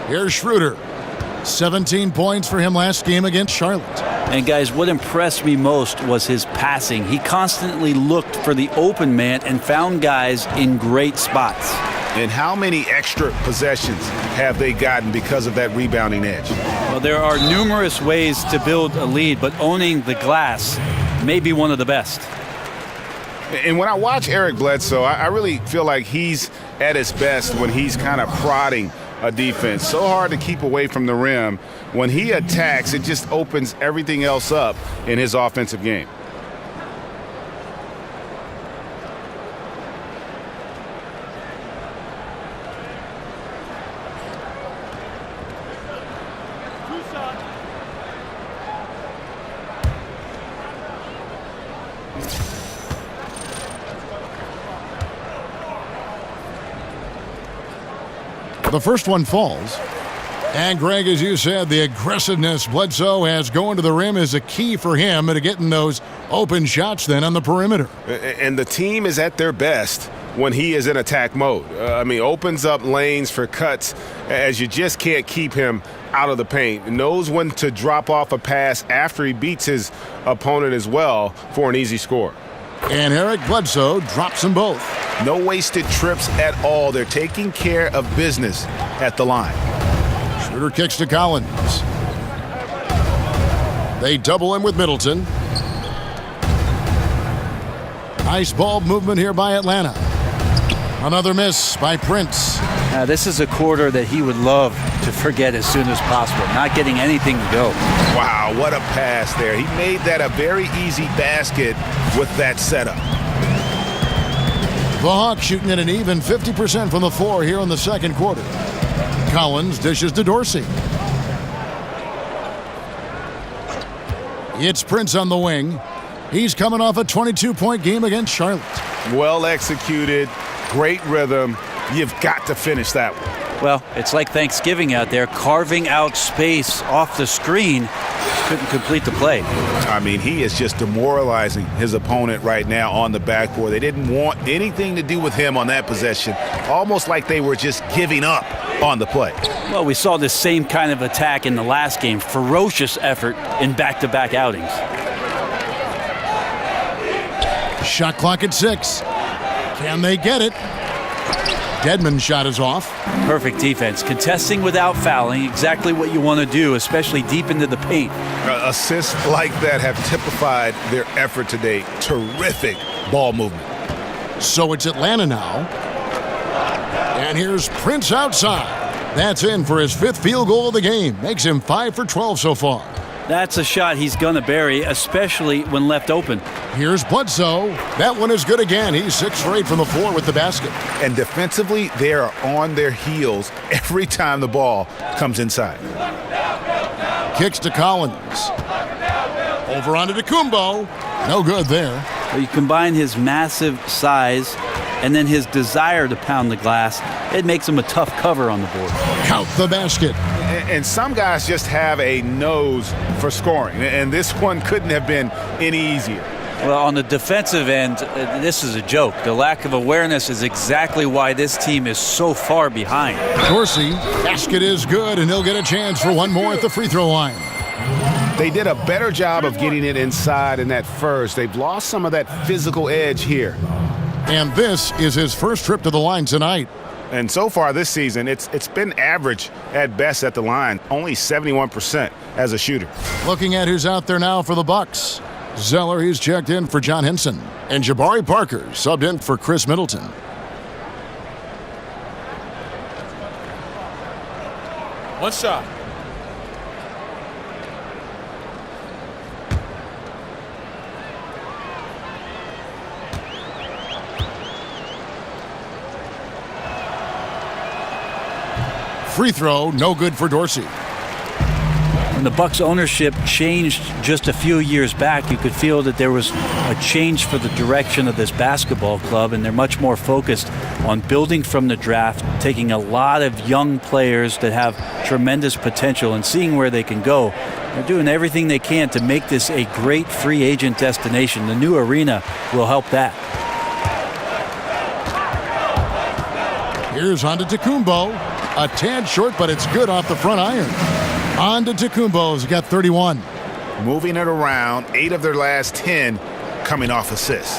S8: Here's Schroeder. 17 points for him last game against Charlotte.
S11: And guys, what impressed me most was his passing. He constantly looked for the open man and found guys in great spots.
S9: And how many extra possessions have they gotten because of that rebounding edge?
S11: Well, there are numerous ways to build a lead, but owning the glass may be one of the best.
S9: And when I watch Eric Bledsoe, I really feel like he's at his best when he's kind of prodding a defense. So hard to keep away from the rim. When he attacks, it just opens everything else up in his offensive game.
S8: The first one falls. And Greg, as you said, the aggressiveness Bledsoe has going to the rim is a key for him to getting those open shots then on the perimeter.
S9: And the team is at their best when he is in attack mode. Opens up lanes for cuts as you just can't keep him out of the paint. Knows when to drop off a pass after he beats his opponent as well for an easy score.
S8: And Eric Bledsoe drops them both.
S9: No wasted trips at all. They're taking care of business at the line.
S8: Schroeder kicks to Collins. They double him with Middleton. Nice ball movement here by Atlanta. Another miss by Prince.
S11: This is a quarter that he would love to forget as soon as possible, not getting anything to go.
S9: Wow, what a pass there. He made that a very easy basket with that setup.
S8: The Hawks shooting at an even 50% from the floor here in the second quarter. Collins dishes to Dorsey. It's Prince on the wing. He's coming off a 22-point game against Charlotte.
S9: Well executed, great rhythm. You've got to finish that one.
S11: Well, it's like Thanksgiving out there, carving out space off the screen. Couldn't complete the play.
S9: He is just demoralizing his opponent right now on the backboard. They didn't want anything to do with him on that possession, almost like they were just giving up on the play.
S11: Well, we saw this same kind of attack in the last game. Ferocious effort in back-to-back outings.
S8: Shot clock at 6. Can they get it? Dedmon's shot is off.
S11: Perfect defense. Contesting without fouling, exactly what you want to do, especially deep into the paint.
S9: Assists like that have typified their effort today. Terrific ball movement.
S8: So it's Atlanta now. And here's Prince outside. That's in for his 5th field goal of the game. Makes him 5 for 12 so far.
S11: That's a shot he's going to bury, especially when left open.
S8: Here's Bledsoe. That one is good again. He's 6 for 8 from the floor with the basket.
S9: And defensively, they are on their heels every time the ball comes inside.
S8: Kicks to Collins. Over onto Kumbo. No good there.
S11: Well, you combine his massive size and then his desire to pound the glass, it makes him a tough cover on the board.
S8: Count the basket.
S9: And some guys just have a nose for scoring, and this one couldn't have been any easier.
S11: Well, on the defensive end, this is a joke. The lack of awareness is exactly why this team is so far behind.
S8: Dorsey, basket is good, and he'll get a chance for one more at the free throw line.
S9: They did a better job of getting it inside in that first. They've lost some of that physical edge here.
S8: And this is his first trip to the line tonight.
S9: And so far this season, it's been average at best at the line, only 71% as a shooter.
S8: Looking at who's out there now for the Bucks. Zeller, he's checked in for John Henson. And Jabari Parker subbed in for Chris Middleton.
S4: One shot.
S8: Free throw, no good for Dorsey.
S11: When the Bucks ownership changed just a few years back, you could feel that there was a change for the direction of this basketball club, and they're much more focused on building from the draft, taking a lot of young players that have tremendous potential and seeing where they can go. They're doing everything they can to make this a great free agent destination. The new arena will help that.
S8: Here's Antetokounmpo. A tad short, but it's good off the front iron. Antetokounmpo's got 31.
S9: Moving it around, 8 of their last 10 coming off assists.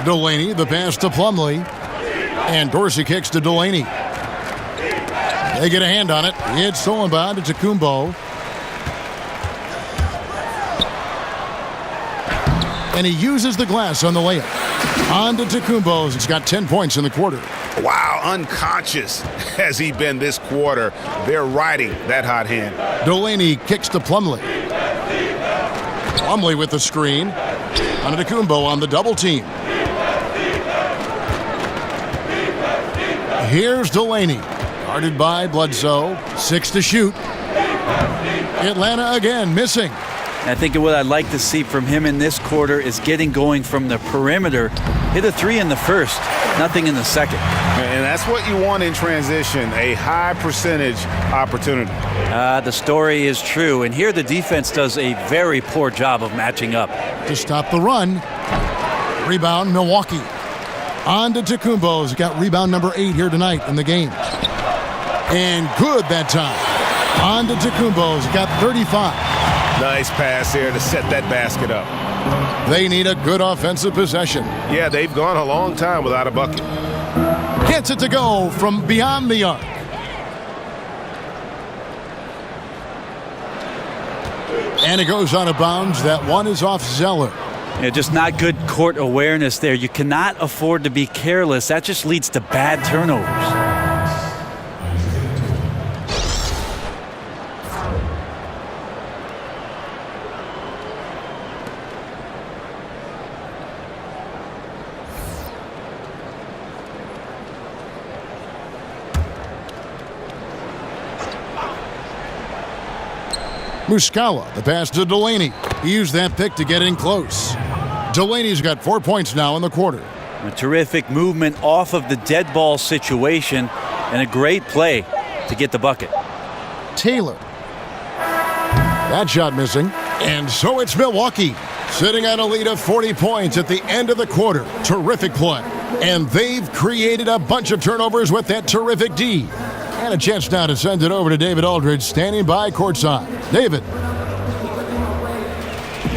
S8: Delaney, the pass to Plumlee. And Dorsey kicks to Delaney. They get a hand on it. It's stolen by Antetokounmpo. And he uses the glass on the layup. Antetokounmpo has got 10 points in the quarter.
S9: Wow, unconscious has he been this quarter. They're riding that hot hand.
S8: Delaney kicks to Plumlee. Plumlee with the screen. Antetokounmpo on the double team. Here's Delaney. Guarded by Bledsoe. 6 to shoot. Atlanta again missing.
S11: I think what I'd like to see from him in this quarter is getting going from the perimeter. Hit a 3 in the first, nothing in the second.
S9: And that's what you want in transition, a high percentage opportunity.
S11: The story is true, and here the defense does a very poor job of matching up.
S8: To stop the run. Rebound, Milwaukee. Antetokounmpo's got rebound number 8 here tonight in the game. And good that time. Antetokounmpo's got 35.
S9: Nice pass here to set that basket up.
S8: They need a good offensive possession.
S9: Yeah, they've gone a long time without a bucket.
S8: Gets it to go from beyond the arc. And it goes out of bounds. That one is off Zeller.
S11: Yeah, just not good court awareness there. You cannot afford to be careless. That just leads to bad turnovers.
S8: Muscala, the pass to Delaney. He used that pick to get in close. Delaney's got 4 points now in the quarter.
S11: A terrific movement off of the dead ball situation and a great play to get the bucket.
S8: Taylor. That shot missing. And so it's Milwaukee sitting on a lead of 40 points at the end of the quarter. Terrific play. And they've created a bunch of turnovers with that terrific D. And a chance now to send it over to David Aldridge, standing by courtside. David.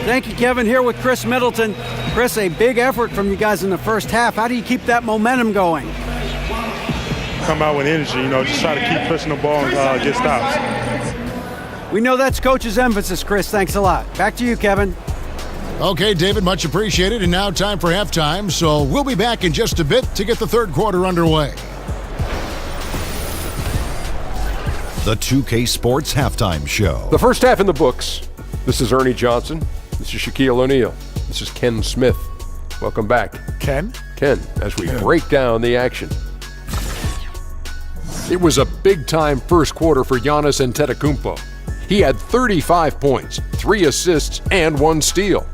S10: Thank you, Kevin. Here with Chris Middleton. Chris, a big effort from you guys in the first half. How do you keep that momentum going?
S13: Come out with energy, just try to keep pushing the ball and get stops.
S10: We know that's Coach's emphasis, Chris. Thanks a lot. Back to you, Kevin.
S8: Okay, David, much appreciated. And now time for halftime. So we'll be back in just a bit to get the third quarter underway.
S2: The 2K Sports Halftime Show.
S3: The first half in the books. This is Ernie Johnson. This is Shaquille O'Neal. This is Ken Smith. Welcome back.
S6: Ken,
S3: as we break down the action. It was a big-time first quarter for Giannis Antetokounmpo. He had 35 points, 3 assists, and 1 steal.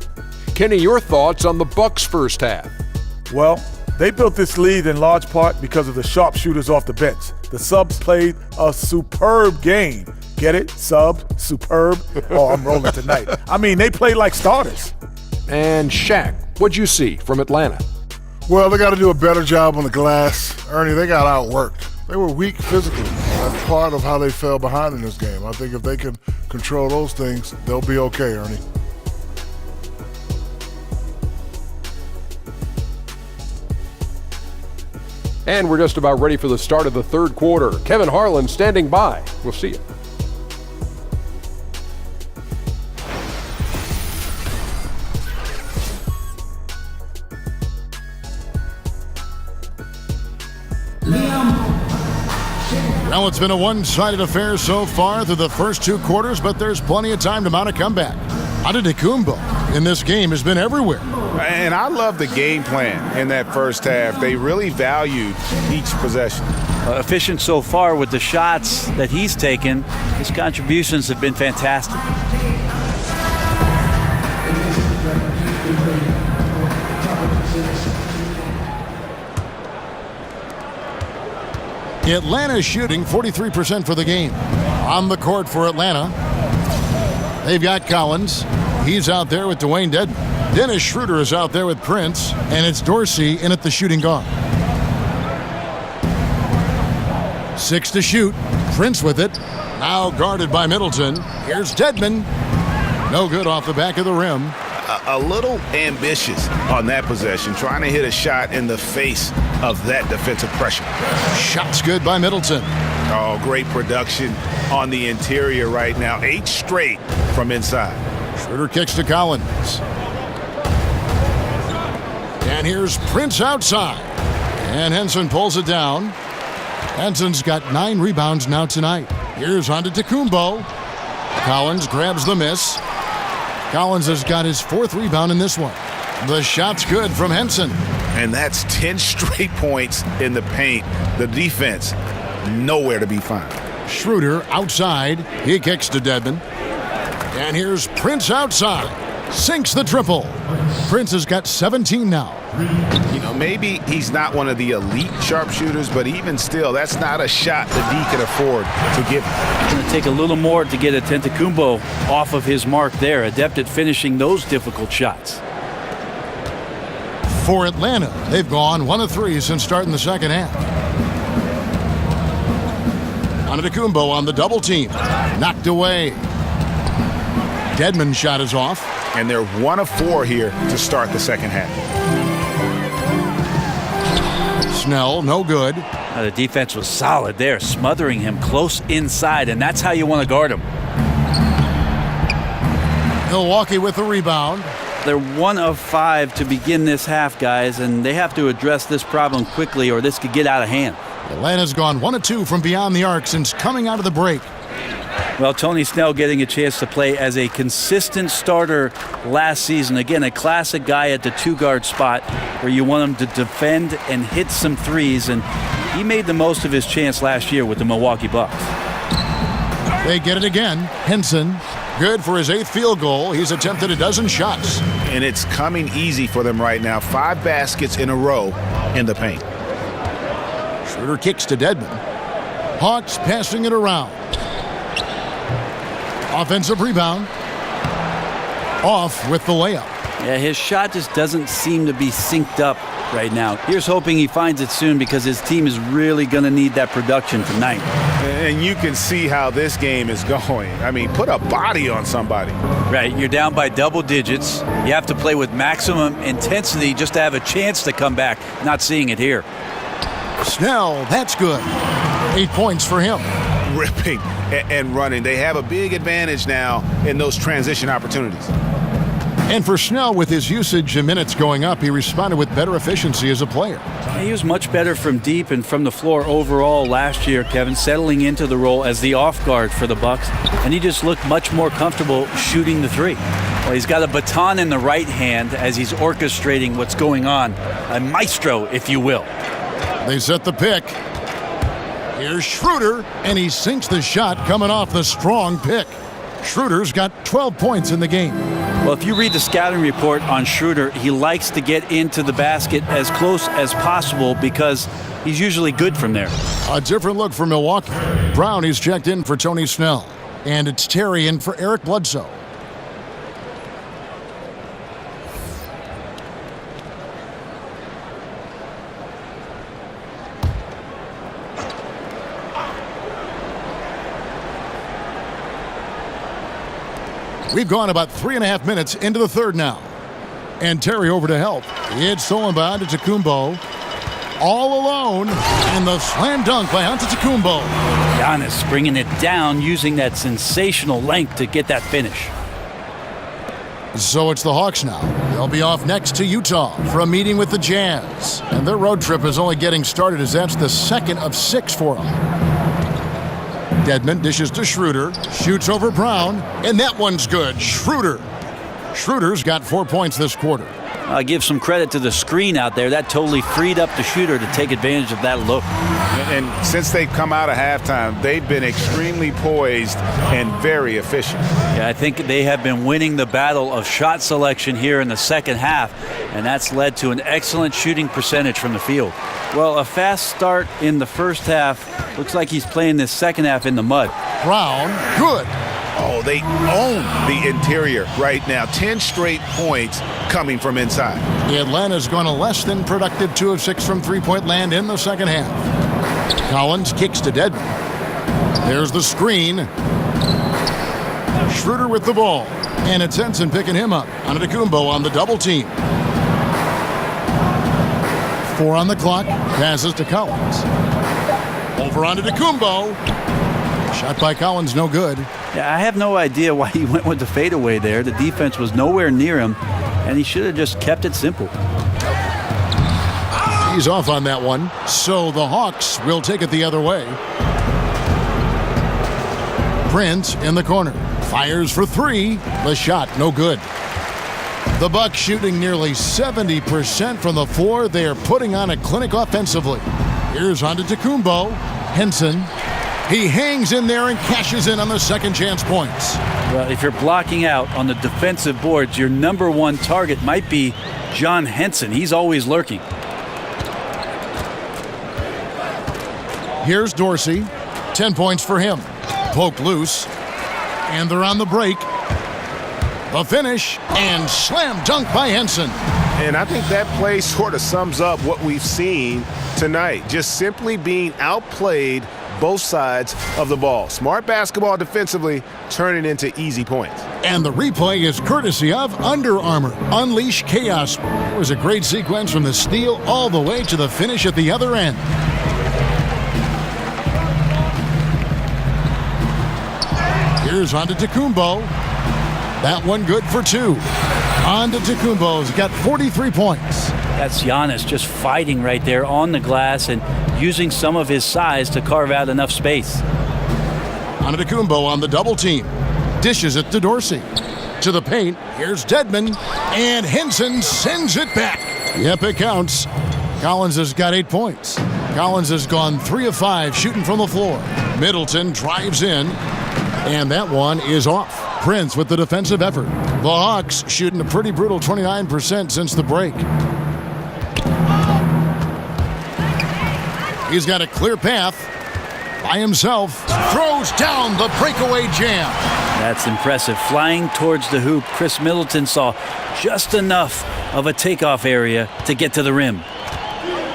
S3: Kenny, your thoughts on the Bucks' first half?
S6: well, they built this lead in large part because of the sharpshooters off the bench. The subs played a superb game. Get it? Sub, superb. Oh, I'm rolling tonight. I mean, they played like starters.
S3: And Shaq, what'd you see from Atlanta?
S5: Well, they got to do a better job on the glass. Ernie, they got outworked. They were weak physically. That's part of how they fell behind in this game. I think if they can control those things, they'll be okay, Ernie.
S3: And we're just about ready for the start of the third quarter. Kevin Harlan standing by. We'll see you.
S8: Well, it's been a one-sided affair so far through the first two quarters, but there's plenty of time to mount a comeback. Antetokounmpo in this game has been everywhere.
S9: And I love the game plan in that first half. They really valued each possession.
S11: Efficient so far with the shots that he's taken. His contributions have been fantastic.
S8: Atlanta shooting 43% for the game. On the court for Atlanta, they've got Collins. He's out there with Dwayne Dedmon. Dennis Schroeder is out there with Prince, and it's Dorsey in at the shooting guard. 6 to shoot. Prince with it. Now guarded by Middleton. Here's Dedmon. No good off the back of the rim.
S9: A little ambitious on that possession, trying to hit a shot in the face of that defensive pressure.
S8: Shot's good by Middleton.
S9: Oh, great production on the interior right now. 8 straight from inside.
S8: Schroeder kicks to Collins. And here's Prince outside. And Henson pulls it down. Henson's got 9 rebounds now tonight. Here's Antetokounmpo. Collins grabs the miss. Collins has got his 4th rebound in this one. The shot's good from Henson.
S9: And that's 10 straight points in the paint. The defense, nowhere to be found.
S8: Schroeder outside. He kicks to Dedmon. And here's Prince outside. Sinks the triple. Prince has got 17 now.
S9: You know, maybe he's not one of the elite sharpshooters, but even still, that's not a shot the D can afford to give him.
S11: It's going to take a little more to get Antetokounmpo off of his mark there. Adept at finishing those difficult shots.
S8: For Atlanta, they've gone 1 of 3 since starting the second half. Antetokounmpo on the double team. Knocked away. Dedmon's shot is off.
S9: And they're 1 of 4 here to start the second half.
S8: Snell, no good.
S11: The defense was solid there, smothering him close inside, and that's how you want to guard him.
S8: Milwaukee with the rebound.
S11: They're 1 of 5 to begin this half, guys, and they have to address this problem quickly or this could get out of hand.
S8: Atlanta's gone 1 of 2 from beyond the arc since coming out of the break.
S11: Well, Tony Snell getting a chance to play as a consistent starter last season. Again, a classic guy at the 2-guard spot where you want him to defend and hit some threes, and he made the most of his chance last year with the Milwaukee Bucks.
S8: They get it again. Henson, good for his 8th field goal. He's attempted a dozen shots.
S9: And it's coming easy for them right now. 5 baskets in a row in the paint.
S8: Schroeder kicks to Dedmon. Hawks passing it around. Offensive rebound. Off with the layup.
S11: Yeah, his shot just doesn't seem to be synced up right now. Here's hoping he finds it soon because his team is really going to need that production tonight.
S9: And you can see how this game is going. I mean, put a body on somebody.
S11: Right, you're down by double digits. You have to play with maximum intensity just to have a chance to come back. Not seeing it here.
S8: Snell, that's good. 8 points for him.
S9: Ripping and running. They have a big advantage now in those transition opportunities.
S8: And for Snell, with his usage and minutes going up, he responded with better efficiency as a player.
S11: He was much better from deep and from the floor overall last year, Kevin, settling into the role as the off guard for the Bucks, and he just looked much more comfortable shooting the three. Well, he's got a baton in the right hand as he's orchestrating what's going on. A maestro, if you will.
S8: They set the pick. Here's Schroeder, and he sinks the shot coming off the strong pick. Schroeder's got 12 points in the game.
S11: Well, if you read the scouting report on Schroeder, he likes to get into the basket as close as possible because he's usually good from there.
S8: A different look for Milwaukee. Brown, he's checked in for Tony Snell. And it's Terry in for Eric Bledsoe. We've gone about 3.5 minutes into the third now. And Terry over to help. It's stolen by Antetokounmpo. All alone. And the slam dunk by Antetokounmpo.
S11: Giannis bringing it down, using that sensational length to get that finish.
S8: So it's the Hawks now. They'll be off next to Utah for a meeting with the Jazz. And their road trip is only getting started as that's the second of 6 for them. Dedmon dishes to Schroeder, shoots over Brown, and that one's good. Schroeder's got 4 points this quarter.
S11: I give some credit to the screen out there. That totally freed up the shooter to take advantage of that look.
S9: And since they've come out of halftime, they've been extremely poised and very efficient.
S11: Yeah, I think they have been winning the battle of shot selection here in the second half, and that's led to an excellent shooting percentage from the field. Well, a fast start in the first half. Looks like he's playing this second half in the mud.
S8: Brown, good.
S9: Oh, they own the interior right now. 10 straight points coming from inside.
S8: Atlanta's gone a less than productive 2 of 6 from three-point land in the second half. Collins kicks to Dedmon. There's the screen. Schroeder with the ball. And it's Henson picking him up. Antetokounmpo on the double team. 4 on the clock. Passes to Collins. Over on Antetokounmpo. Shot by Collins, no good.
S11: Yeah, I have no idea why he went with the fadeaway there. The defense was nowhere near him, and he should have just kept it simple.
S8: He's off on that one, so the Hawks will take it the other way. Prince in the corner. Fires for 3. The shot, no good. The Bucks shooting nearly 70% from the floor. They are putting on a clinic offensively. Here's Antetokounmpo. Henson. He hangs in there and cashes in on the second chance points.
S11: Well, if you're blocking out on the defensive boards, your number one target might be John Henson. He's always lurking.
S8: Here's Dorsey. 10 points for him. Poked loose. And they're on the break. The finish and slam dunk by Henson.
S9: And I think that play sort of sums up what we've seen tonight. Just simply being outplayed both sides of the ball. Smart basketball defensively, turning into easy points.
S8: And the replay is courtesy of Under Armour. Unleash chaos. It was a great sequence from the steal all the way to the finish at the other end. Here's Antetokounmpo. That one good for 2. Antetokounmpo's got 43 points.
S11: That's Giannis just fighting right there on the glass and using some of his size to carve out enough space.
S8: Antetokounmpo on the double team. Dishes it to Dorsey. To the paint. Here's Dedmon. And Henson sends it back. Yep, it counts. Collins has got 8 points. Collins has gone 3 of 5 shooting from the floor. Middleton drives in. And that one is off. Prince with the defensive effort. The Hawks shooting a pretty brutal 29% since the break. He's got a clear path by himself. Throws down the breakaway jam.
S11: That's impressive. Flying towards the hoop, Chris Middleton saw just enough of a takeoff area to get to the rim.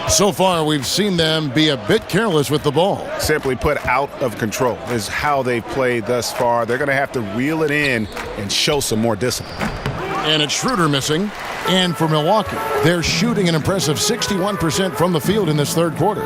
S8: So far, we've seen them be a bit careless with the ball.
S9: Simply put, out of control is how they've played thus far. They're going to have to reel it in and show some more discipline.
S8: And it's Schroeder missing. And for Milwaukee, they're shooting an impressive 61% from the field in this third quarter.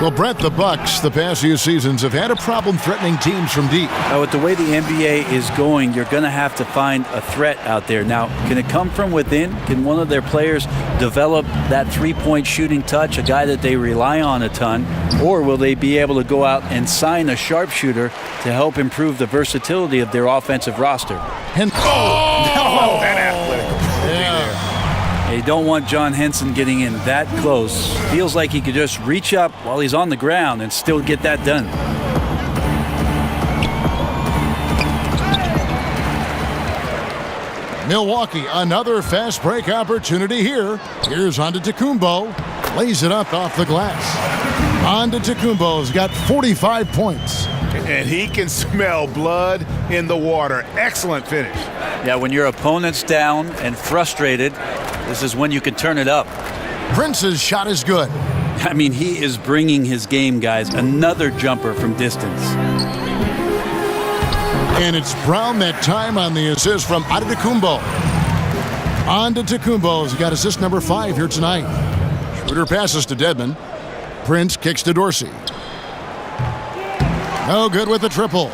S8: Well, Brett, the Bucks the past few seasons have had a problem threatening teams from deep.
S11: Now, with the way the NBA is going, you're going to have to find a threat out there. Now, can it come from within? Can one of their players develop that three-point shooting touch, a guy that they rely on a ton? Or will they be able to go out and sign a sharpshooter to help improve the versatility of their offensive roster?
S9: That athletic.
S11: You don't want John Henson getting in that close. Feels like he could just reach up while he's on the ground and still get that done.
S8: Milwaukee, another fast break opportunity here. Here's Antetokounmpo. Lays it up off the glass. Antetokounmpo's got 45 points.
S9: And he can smell blood in the water. Excellent finish.
S11: Yeah, when your opponent's down and frustrated, this is when you can turn it up.
S8: Prince's shot is good.
S11: I mean, he is bringing his game, guys. Another jumper from distance.
S8: And it's Brown that time on the assist from Antetokounmpo. Antetokounmpo's got assist number 5 here tonight. Schroeder passes to Dedmon. Prince kicks to Dorsey. No good with the triple.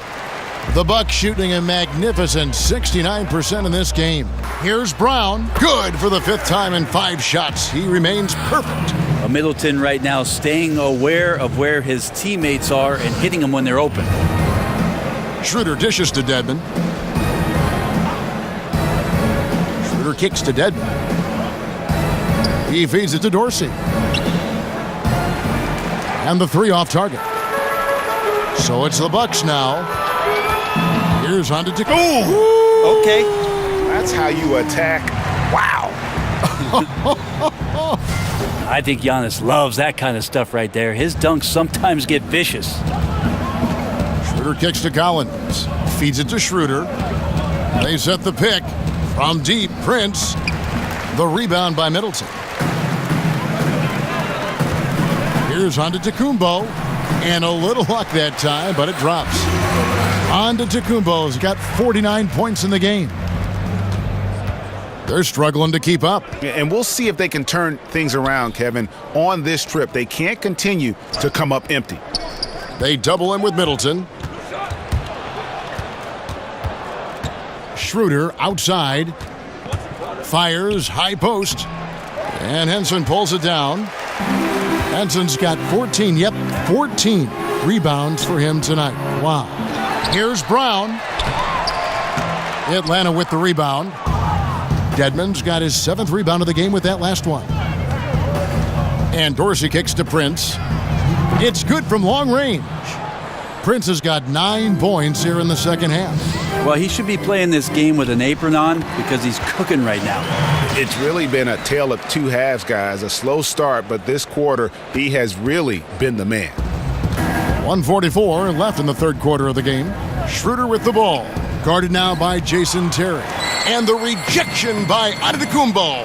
S8: The Bucks shooting a magnificent 69% in this game. Here's Brown. Good for the 5th time in 5 shots. He remains perfect.
S11: Middleton right now staying aware of where his teammates are and hitting them when they're open.
S8: Schroeder dishes to Dedmon. Schroeder kicks to Dedmon. He feeds it to Dorsey. And the 3 off target. So it's the Bucks now. Here's Antetokounmpo.
S11: Okay.
S9: That's how you attack. Wow.
S11: I think Giannis loves that kind of stuff right there. His dunks sometimes get vicious.
S8: Schroeder kicks to Collins. Feeds it to Schroeder. They set the pick. From deep, Prince. The rebound by Middleton. Here's Antetokounmpo. And a little luck that time, but it drops. Antetokounmpo's got 49 points in the game. They're struggling to keep up.
S9: And we'll see if they can turn things around, Kevin, on this trip. They can't continue to come up empty.
S8: They double him with Middleton. Schroeder outside. Fires, high post. And Henson pulls it down. Henson's got 14 rebounds for him tonight. Wow. Here's Brown. Atlanta with the rebound. Dedmon's got his 7th rebound of the game with that last one. And Dorsey kicks to Prince. It's good from long range. Prince has got 9 points here in the second half.
S11: Well, he should be playing this game with an apron on because he's cooking right now.
S9: It's really been a tale of two halves, guys. A slow start, but this quarter, he has really been the man.
S8: 1:44 left in the third quarter of the game. Schroeder with the ball. Guarded now by Jason Terry. And the rejection by Antetokounmpo.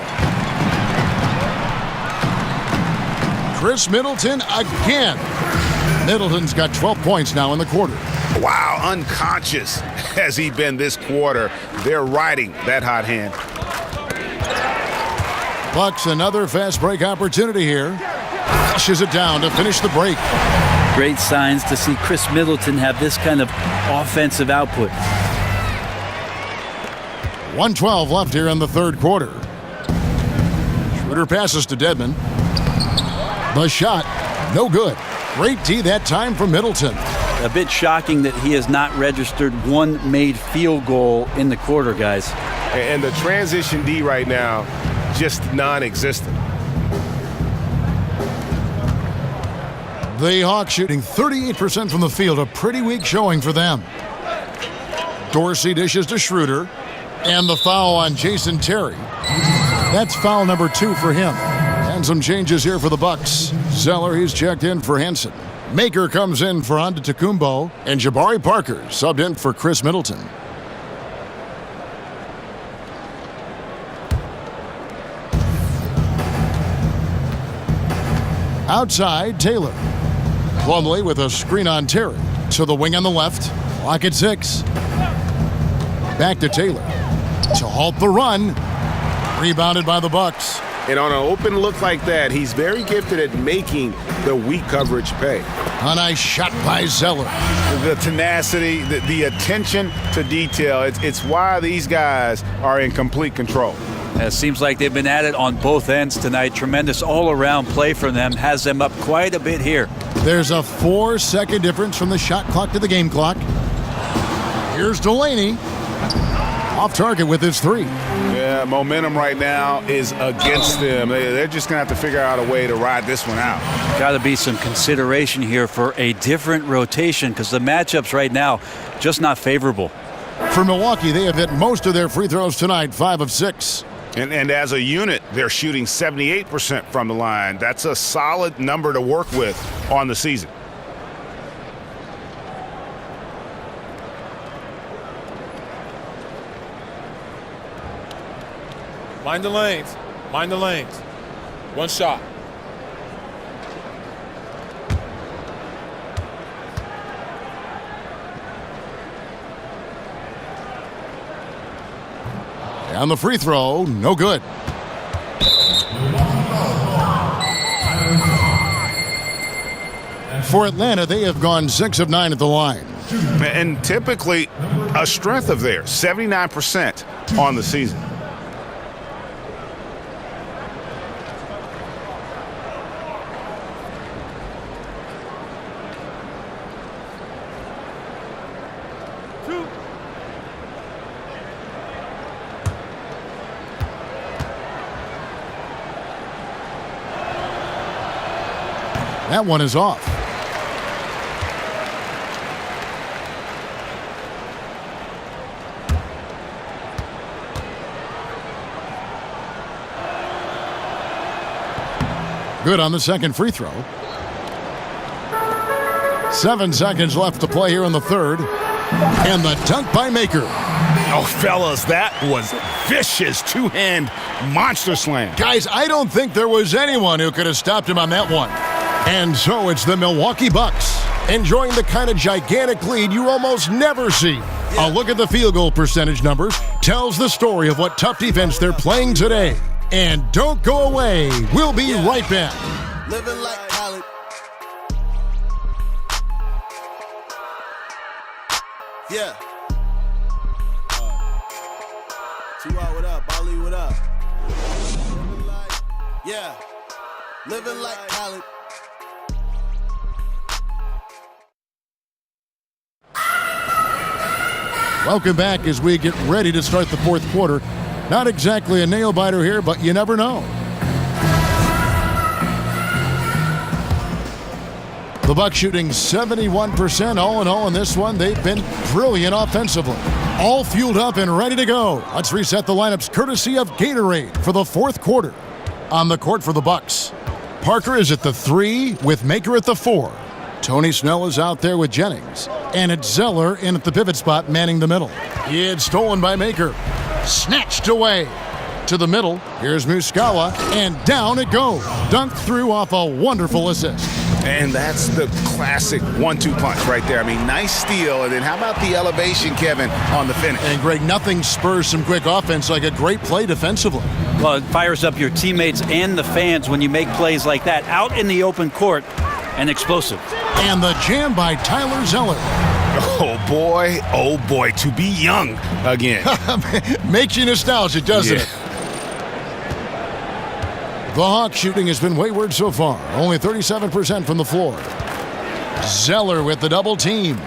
S8: Chris Middleton again. Middleton's got 12 points now in the quarter.
S9: Wow, unconscious has he been this quarter. They're riding that hot hand.
S8: Bucks another fast break opportunity here. Flushes it down to finish the break.
S11: Great signs to see Chris Middleton have this kind of offensive output.
S8: 1:12 left here in the third quarter. Schroeder passes to Dedmon. The shot, no good. Great D that time from Middleton.
S11: A bit shocking that he has not registered one made field goal in the quarter, guys.
S9: And the transition D right now, just non-existent.
S8: The Hawks shooting 38% from the field, a pretty weak showing for them. Dorsey dishes to Schroeder, and the foul on Jason Terry. That's foul number 2 for him. And some changes here for the Bucks. Zeller, he's checked in for Henson. Maker comes in for Antetokounmpo, and Jabari Parker subbed in for Chris Middleton. Outside, Taylor. Plumlee with a screen on Terry. To the wing on the left. Clock at 6. Back to Taylor. To halt the run. Rebounded by the Bucks.
S9: And on an open look like that, he's very gifted at making the weak coverage pay.
S8: A nice shot by Zeller.
S9: The tenacity, the attention to detail, it's why these guys are in complete control.
S11: It seems like they've been at it on both ends tonight. Tremendous all-around play from them. Has them up quite a bit here.
S8: There's a 4-second difference from the shot clock to the game clock. Here's Delaney. Off target with his 3.
S9: Yeah, momentum right now is against them. They're just going to have to figure out a way to ride this one out.
S11: Got to be some consideration here for a different rotation because the matchups right now just not favorable.
S8: For Milwaukee, they have hit most of their free throws tonight, 5 of 6.
S9: And as a unit, they're shooting 78% from the line. That's a solid number to work with on the season.
S12: Mind the lanes. Mind the lanes. One shot.
S8: And the free throw, no good. For Atlanta, they have gone 6 of 9 at the line.
S9: And typically a strength of theirs, 79% on the season.
S8: That one is off. Good on the second free throw. 7 seconds left to play here in the third. And the dunk by Maker.
S9: Oh, fellas, that was vicious two-hand monster slam.
S8: Guys, I don't think there was anyone who could have stopped him on that one. And so it's the Milwaukee Bucks enjoying the kind of gigantic lead you almost never see. A look at the field goal percentage numbers tells the story of what tough defense they're playing today. And don't go away. We'll be right back.
S7: Living like Khaled. Yeah. T.Y. what up? Ali, what up? Living like, yeah. Living like Khaled.
S8: Welcome back as we get ready to start the fourth quarter. Not exactly a nail-biter here, but you never know. The Bucks shooting 71% all in all in this one. They've been brilliant offensively. All fueled up and ready to go. Let's reset the lineups courtesy of Gatorade for the fourth quarter. On the court for the Bucks, Parker is at the 3 with Maker at the 4. Tony Snell is out there with Jennings. And it's Zeller in at the pivot spot manning the middle. It's stolen by Maker. Snatched away to the middle. Here's Muscala, and down it goes. Dunked through off a wonderful assist.
S9: And that's the classic 1-2 punch right there. I mean, nice steal, and then how about the elevation, Kevin, on the finish?
S8: And Greg, nothing spurs some quick offense like a great play defensively.
S11: Well, it fires up your teammates and the fans when you make plays like that out in the open court and explosive.
S8: And the jam by Tyler Zeller.
S9: Oh boy, to be young again.
S8: Makes you nostalgic, doesn't it? The Hawks shooting has been wayward so far. Only 37% from the floor. Zeller with the double team.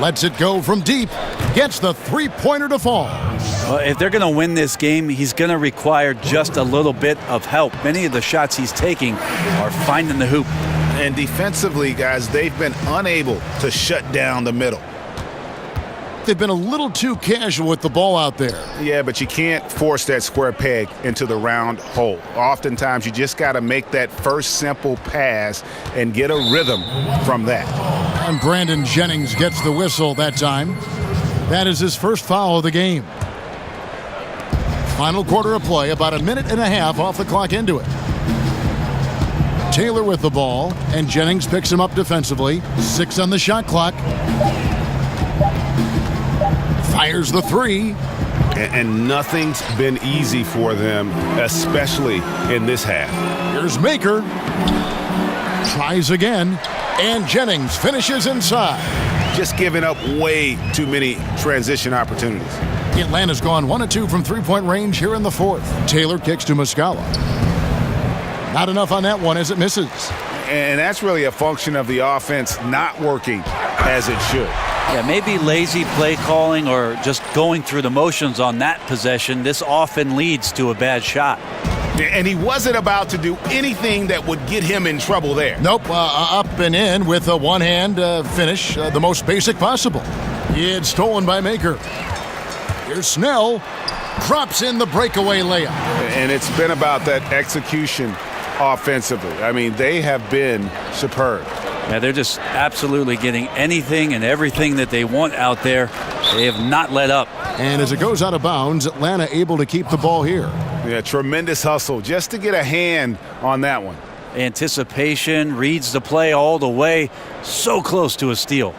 S8: Lets it go from deep. Gets the three-pointer to fall.
S11: If they're going to win this game, he's going to require just a little bit of help. Many of the shots he's taking are finding the hoop.
S9: And defensively, guys, they've been unable to shut down the middle.
S8: They've been a little too casual with the ball out there.
S9: Yeah, but you can't force that square peg into the round hole. Oftentimes, you just got to make that first simple pass and get a rhythm from that.
S8: And Brandon Jennings gets the whistle that time. That is his first foul of the game. Final quarter of play, about a minute and a half off the clock into it. Taylor with the ball, and Jennings picks him up defensively. 6 on the shot clock. Fires the 3.
S9: And nothing's been easy for them, especially in this half.
S8: Here's Maker. Tries again, and Jennings finishes inside.
S9: Just giving up way too many transition opportunities.
S8: Atlanta's gone 1 of 2 from three-point range here in the fourth. Taylor kicks to Muscala. Not enough on that one as it misses.
S9: And that's really a function of the offense not working as it should.
S11: Yeah, maybe lazy play calling or just going through the motions on that possession. This often leads to a bad shot.
S9: And he wasn't about to do anything that would get him in trouble there.
S8: Nope, up and in with a one-hand finish, the most basic possible. It's stolen by Maker. Here's Snell. Drops in the breakaway layup.
S9: And it's been about that execution offensively. I mean, they have been superb.
S11: Yeah, they're just absolutely getting anything and everything that they want out there. They have not let up.
S8: And as it goes out of bounds, Atlanta able to keep the ball here.
S9: Yeah, tremendous hustle just to get a hand on that one.
S11: Anticipation, reads the play all the way. So close to a steal.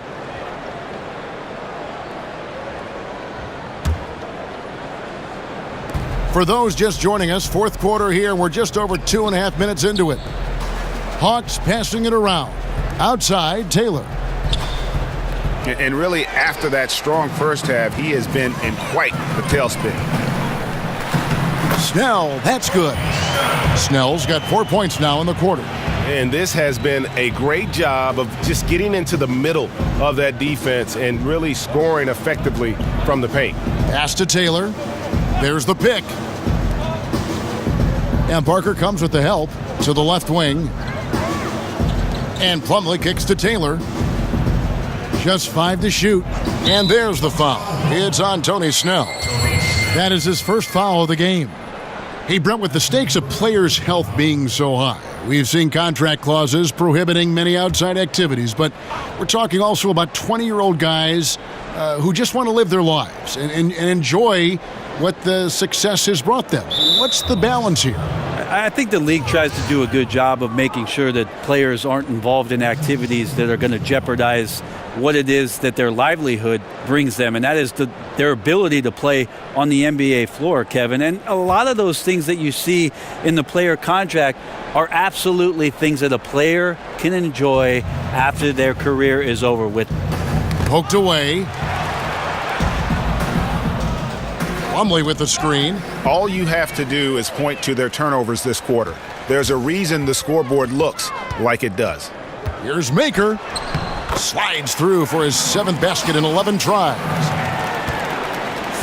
S8: For those just joining us, fourth quarter here. We're just over 2.5 minutes into it. Hawks passing it around. Outside, Taylor.
S9: And really, after that strong first half, he has been in quite the tailspin.
S8: Snell, that's good. Snell's got 4 points now in the quarter.
S9: And this has been a great job of just getting into the middle of that defense and really scoring effectively from the paint.
S8: Pass to Taylor. There's the pick. And Parker comes with the help to the left wing. And Plumlee kicks to Taylor. Just 5 to shoot. And there's the foul. It's on Tony Snell. That is his first foul of the game. Hey, Brent, with the stakes of players' health being so high, we've seen contract clauses prohibiting many outside activities, but we're talking also about 20-year-old guys who just want to live their lives and enjoy what the success has brought them. What's the balance here?
S11: I think the league tries to do a good job of making sure that players aren't involved in activities that are going to jeopardize what it is that their livelihood brings them, and that is their ability to play on the NBA floor, Kevin. And a lot of those things that you see in the player contract are absolutely things that a player can enjoy after their career is over with.
S8: Poked away. Plumlee with the screen.
S9: All you have to do is point to their turnovers this quarter. There's a reason the scoreboard looks like it does.
S8: Here's Maker. Slides through for his 7th basket in 11 tries.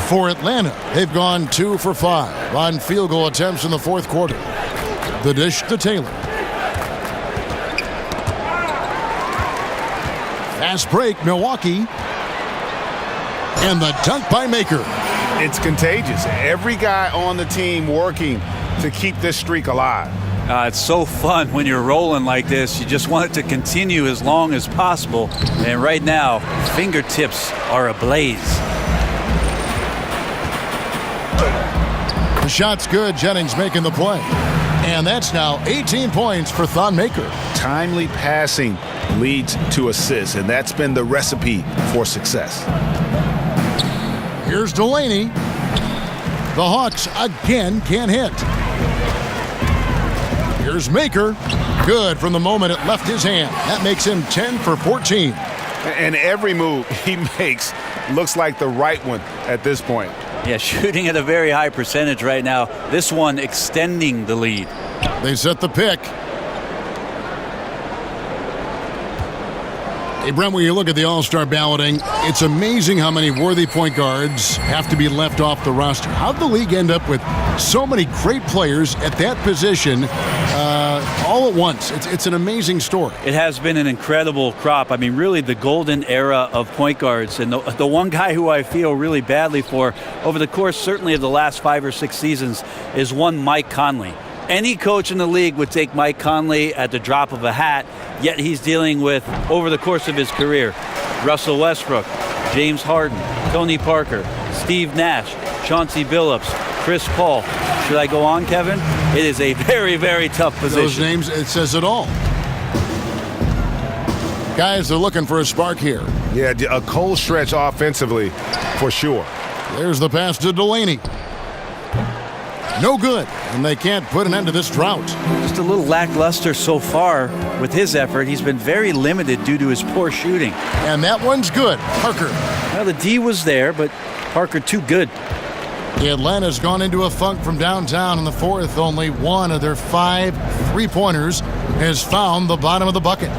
S8: For Atlanta, they've gone 2 for 5 on field goal attempts in the fourth quarter. The dish to Taylor. Fast break, Milwaukee. And the dunk by Maker.
S9: It's contagious. Every guy on the team working to keep this streak alive.
S11: It's so fun when you're rolling like this. You just want it to continue as long as possible. And right now, fingertips are ablaze.
S8: The shot's good. Jennings making the play. And that's now 18 points for Thon Maker.
S9: Timely passing leads to assists, and that's been the recipe for success.
S8: Here's Delaney. The Hawks again can't hit. Here's Maker. Good from the moment it left his hand. That makes him 10 for 14.
S9: And every move he makes looks like the right one at this point.
S11: Yeah, shooting at a very high percentage right now. This one extending the lead.
S8: They set the pick. Hey, Brent, when you look at the All-Star balloting, it's amazing how many worthy point guards have to be left off the roster. How'd the league end up with so many great players at that position all at once? It's an amazing story.
S11: It has been an incredible crop. I mean, really the golden era of point guards. And the one guy who I feel really badly for over the course certainly of the last 5 or 6 seasons is one Mike Conley. Any coach in the league would take Mike Conley at the drop of a hat, yet he's dealing with, over the course of his career, Russell Westbrook, James Harden, Tony Parker, Steve Nash, Chauncey Billups, Chris Paul. Should I go on, Kevin? It is a very, very tough position.
S8: Those names, it says it all. Guys, they're looking for a spark here.
S9: Yeah, a cold stretch offensively for sure.
S8: There's the pass to Delaney. No good, and they can't put an end to this drought.
S11: Just a little lackluster so far with his effort. He's been very limited due to his poor shooting.
S8: And that one's good. Parker.
S11: Well, the D was there, but Parker too good.
S8: The Atlanta's gone into a funk from downtown in the fourth. Only one of their 5 three-pointers has found the bottom of the bucket.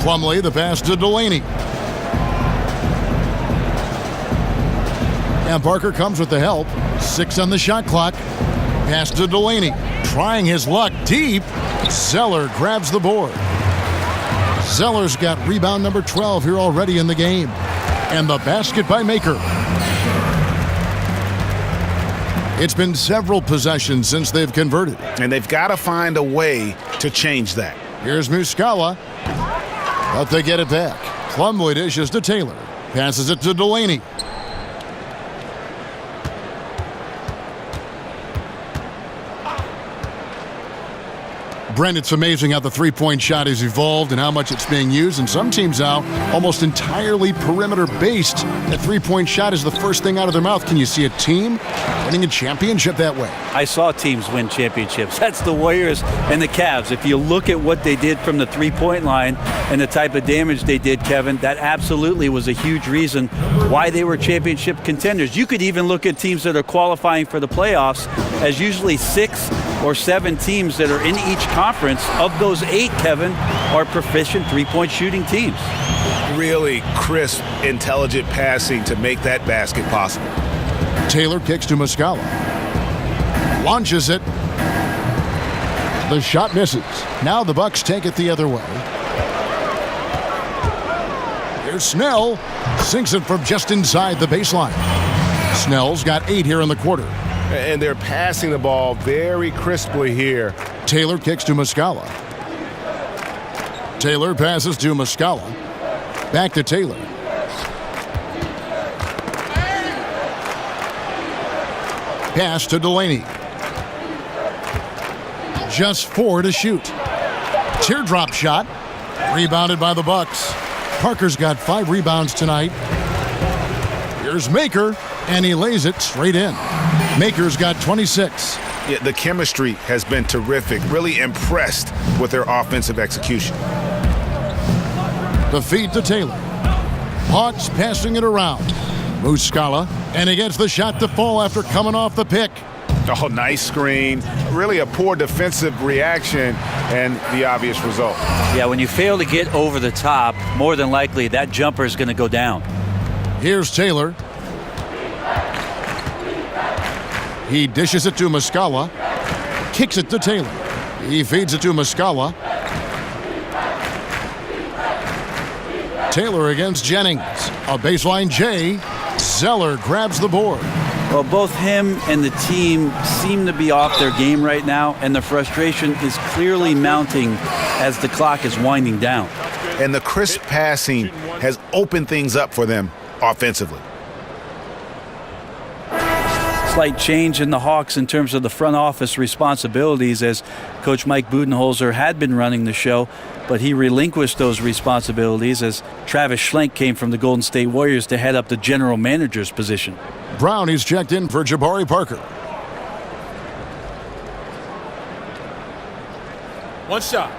S8: Plumlee, the pass to Delaney. And Parker comes with the help. 6 on the shot clock. Pass to Delaney. Trying his luck deep. Zeller grabs the board. Zeller's got rebound number 12 here already in the game. And the basket by Maker. It's been several possessions since they've converted.
S9: And they've got to find a way to change that.
S8: Here's Muscala. But they get it back. Plumlee dishes to Taylor. Passes it to Delaney. Brent, it's amazing how the three-point shot has evolved and how much it's being used. And some teams now almost entirely perimeter-based. That three-point shot is the first thing out of their mouth. Can you see a team winning a championship that way?
S11: I saw teams win championships. That's the Warriors and the Cavs. If you look at what they did from the three-point line and the type of damage they did, Kevin, that absolutely was a huge reason why they were championship contenders. You could even look at teams that are qualifying for the playoffs as usually 6 or 7 teams that are in each conference. Of those 8, Kevin, are proficient three-point shooting teams.
S9: Really crisp, intelligent passing to make that basket possible.
S8: Taylor kicks to Muscala. Launches it. The shot misses. Now the Bucks take it the other way. Here's Snell. Sinks it from just inside the baseline. Snell's got 8 here in the quarter.
S9: And they're passing the ball very crisply here.
S8: Taylor kicks to Muscala. Taylor passes to Muscala. Back to Taylor. Pass to Delaney. just 4 to shoot. Teardrop shot, rebounded by the Bucks. Parker's got 5 rebounds tonight. Here's Maker, and he lays it straight in. Maker's got 26.
S9: Yeah, the chemistry has been terrific. Really impressed with their offensive execution.
S8: The feed to Taylor. Hawks passing it around. Muscala, and he gets the shot to fall after coming off the pick.
S9: Oh, nice screen. Really a poor defensive reaction and the obvious result.
S11: Yeah, when you fail to get over the top, more than likely that jumper is going to go down.
S8: Here's Taylor. He dishes it to Muscala. Kicks it to Taylor. He feeds it to Muscala. Taylor against Jennings. A baseline J. Zeller grabs the board.
S11: Well, both him and the team seem to be off their game right now, and the frustration is clearly mounting as the clock is winding down.
S9: And the crisp passing has opened things up for them offensively.
S11: Slight change in the Hawks in terms of the front office responsibilities, as Coach Mike Budenholzer had been running the show, but he relinquished those responsibilities as Travis Schlenk came from the Golden State Warriors to head up the general manager's position.
S8: Brown is checked in for Jabari Parker.
S12: One shot.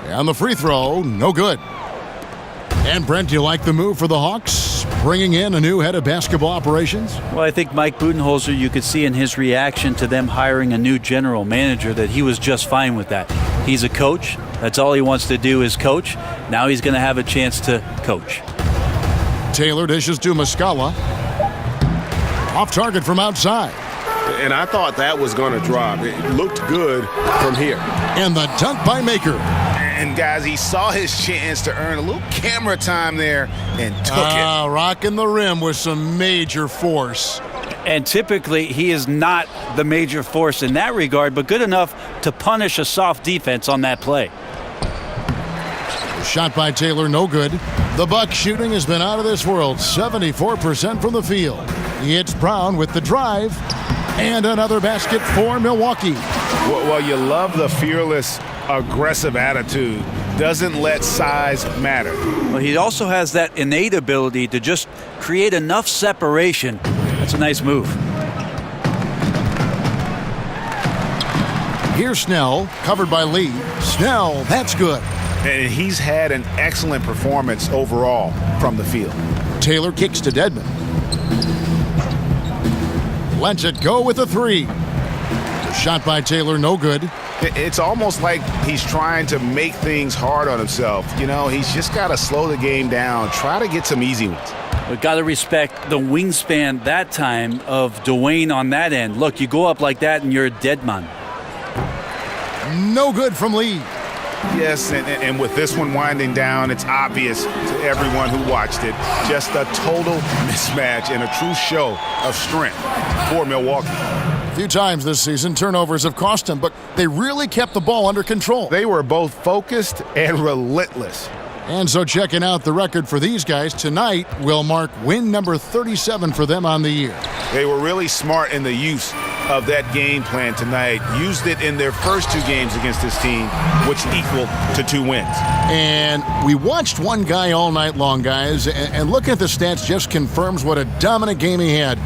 S8: And the free throw, no good. And Brent, do you like the move for the Hawks, bringing in a new head of basketball operations?
S11: Well, I think Mike Budenholzer, you could see in his reaction to them hiring a new general manager that he was just fine with that. He's a coach. That's all he wants to do is coach. Now he's going to have a chance to coach.
S8: Taylor dishes to Muscala. Off target from outside.
S9: And I thought that was going to drop. It looked good from here.
S8: And the dunk by Maker.
S9: And guys, he saw his chance to earn a little camera time there and took it.
S8: Rocking the rim with some major force.
S11: And typically, he is not the major force in that regard, but good enough to punish a soft defense on that play.
S8: Shot by Taylor, no good. The Bucks shooting has been out of this world, 74% from the field. It's Brown with the drive, and another basket for Milwaukee.
S9: Well, you love the fearless, aggressive attitude. Doesn't let size matter.
S11: Well, he also has that innate ability to just create enough separation. That's a nice move.
S8: Here's Snell, covered by Lee. Snell, that's good.
S9: And he's had an excellent performance overall from the field.
S8: Taylor kicks to Dedmon. Lets it go with a 3. Shot by Taylor, no good.
S9: It's almost like he's trying to make things hard on himself. You know, he's just got to slow the game down, try to get some easy ones.
S11: We've got to respect the wingspan that time of Dwayne on that end. Look, you go up like that and you're a dead man.
S8: No good from Lee.
S9: Yes, and with this one winding down, it's obvious to everyone who watched it. Just a total mismatch and a true show of strength for Milwaukee.
S8: A few times this season, turnovers have cost them, but they really kept the ball under control.
S9: They were both focused and relentless.
S8: And so checking out the record for these guys tonight will mark win number 37 for them on the year.
S9: They were really smart in the use of that game plan tonight. Used it in their first 2 games against this team, which equal to 2 wins.
S8: And we watched one guy all night long, guys, and looking at the stats just confirms what a dominant game he had.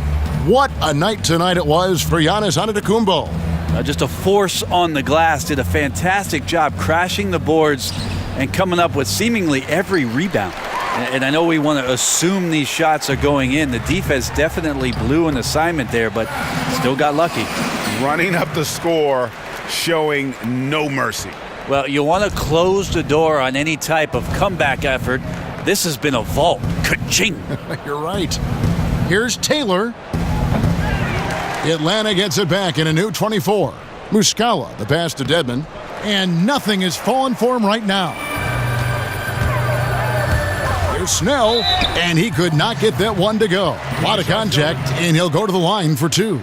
S8: What a night tonight it was for Giannis Antetokounmpo.
S11: Just a force on the glass, did a fantastic job crashing the boards and coming up with seemingly every rebound. And I know we want to assume these shots are going in. The defense definitely blew an assignment there, but still got lucky.
S9: Running up the score, showing no mercy.
S11: Well, you want to close the door on any type of comeback effort. This has been a vault. Ka-ching!
S8: You're right. Here's Taylor. Atlanta gets it back in a new 24. Muscala, the pass to Dedmon. And nothing is falling for him right now. Here's Snell, and he could not get that one to go. A lot of contact, and he'll go to the line for 2.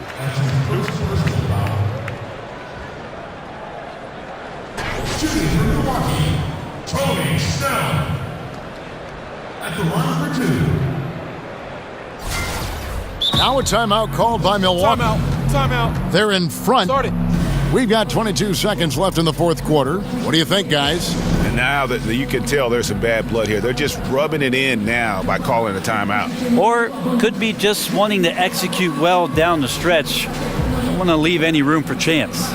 S8: Now a timeout called by Milwaukee.
S12: Timeout.
S8: They're in front.
S12: Start it.
S8: We've got 22 seconds left in the fourth quarter. What do you think, guys?
S9: And now that you can tell there's some bad blood here. They're just rubbing it in now by calling a timeout.
S11: Or could be just wanting to execute well down the stretch. Don't want to leave any room for chance.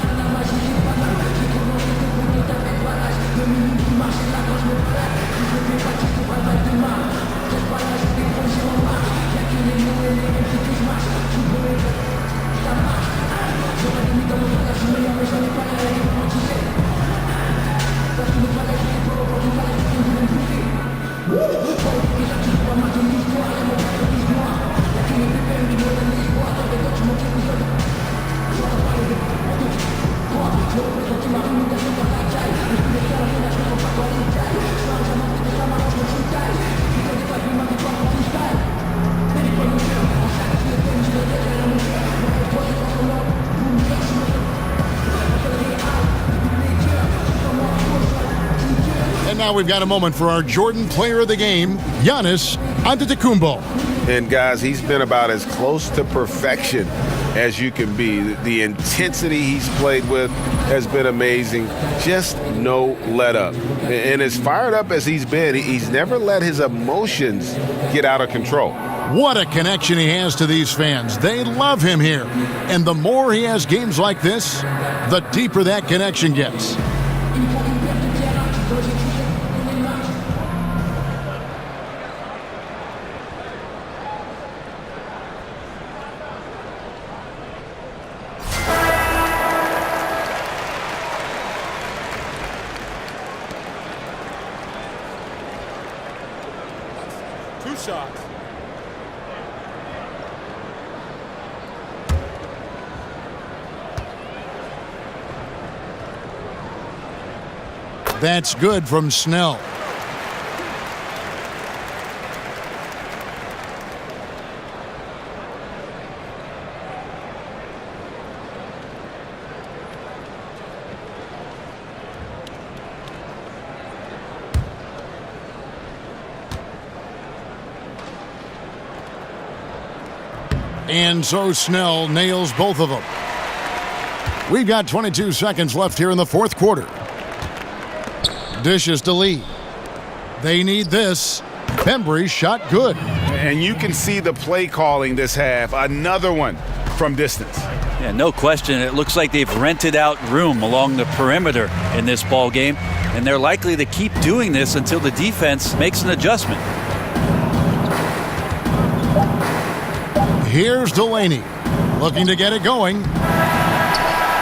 S8: Now we've got a moment for our Jordan Player of the Game, Giannis Antetokounmpo.
S9: And guys, he's been about as close to perfection as you can be. The intensity he's played with has been amazing. Just no let up. And as fired up as he's been, he's never let his emotions get out of control.
S8: What a connection he has to these fans. They love him here. And the more he has games like this, the deeper that connection gets.
S12: Two shots.
S8: That's good from Snell. And so Snell nails both of them. We've got 22 seconds left here in the fourth quarter. Dishes to Lee. They need this. Bembry's shot good.
S9: And you can see the play calling this half. Another one from distance.
S11: Yeah, no question. It looks like they've rented out room along the perimeter in this ball game, and they're likely to keep doing this until the defense makes an adjustment.
S8: Here's Delaney looking to get it going.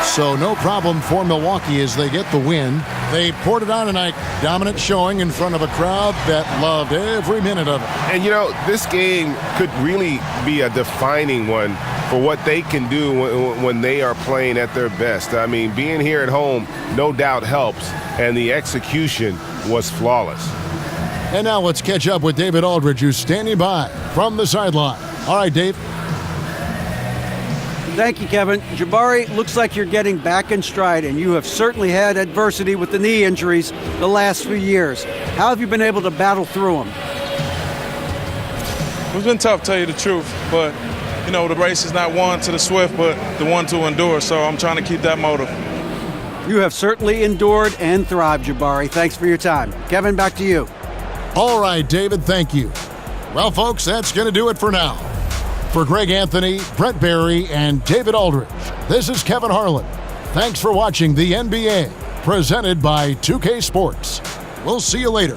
S8: So no problem for Milwaukee as they get the win. They poured it on tonight. Dominant showing in front of a crowd that loved every minute of it.
S9: And, you know, this game could really be a defining one for what they can do when they are playing at their best. I mean, being here at home no doubt helps, and the execution was flawless.
S8: And now let's catch up with David Aldridge, who's standing by from the sideline. All right, Dave.
S10: Thank you, Kevin. Jabari, looks like you're getting back in stride, and you have certainly had adversity with the knee injuries the last few years. How have you been able to battle through them?
S13: It's been tough, to tell you the truth, but, you know, the race is not won to the swift, but the one to endure, so I'm trying to keep that motive.
S10: You have certainly endured and thrived, Jabari. Thanks for your time. Kevin, back to you.
S8: All right, David, thank you. Well, folks, that's going to do it for now. For Greg Anthony, Brett Barry, and David Aldridge, this is Kevin Harlan. Thanks for watching the NBA, presented by 2K Sports. We'll see you later.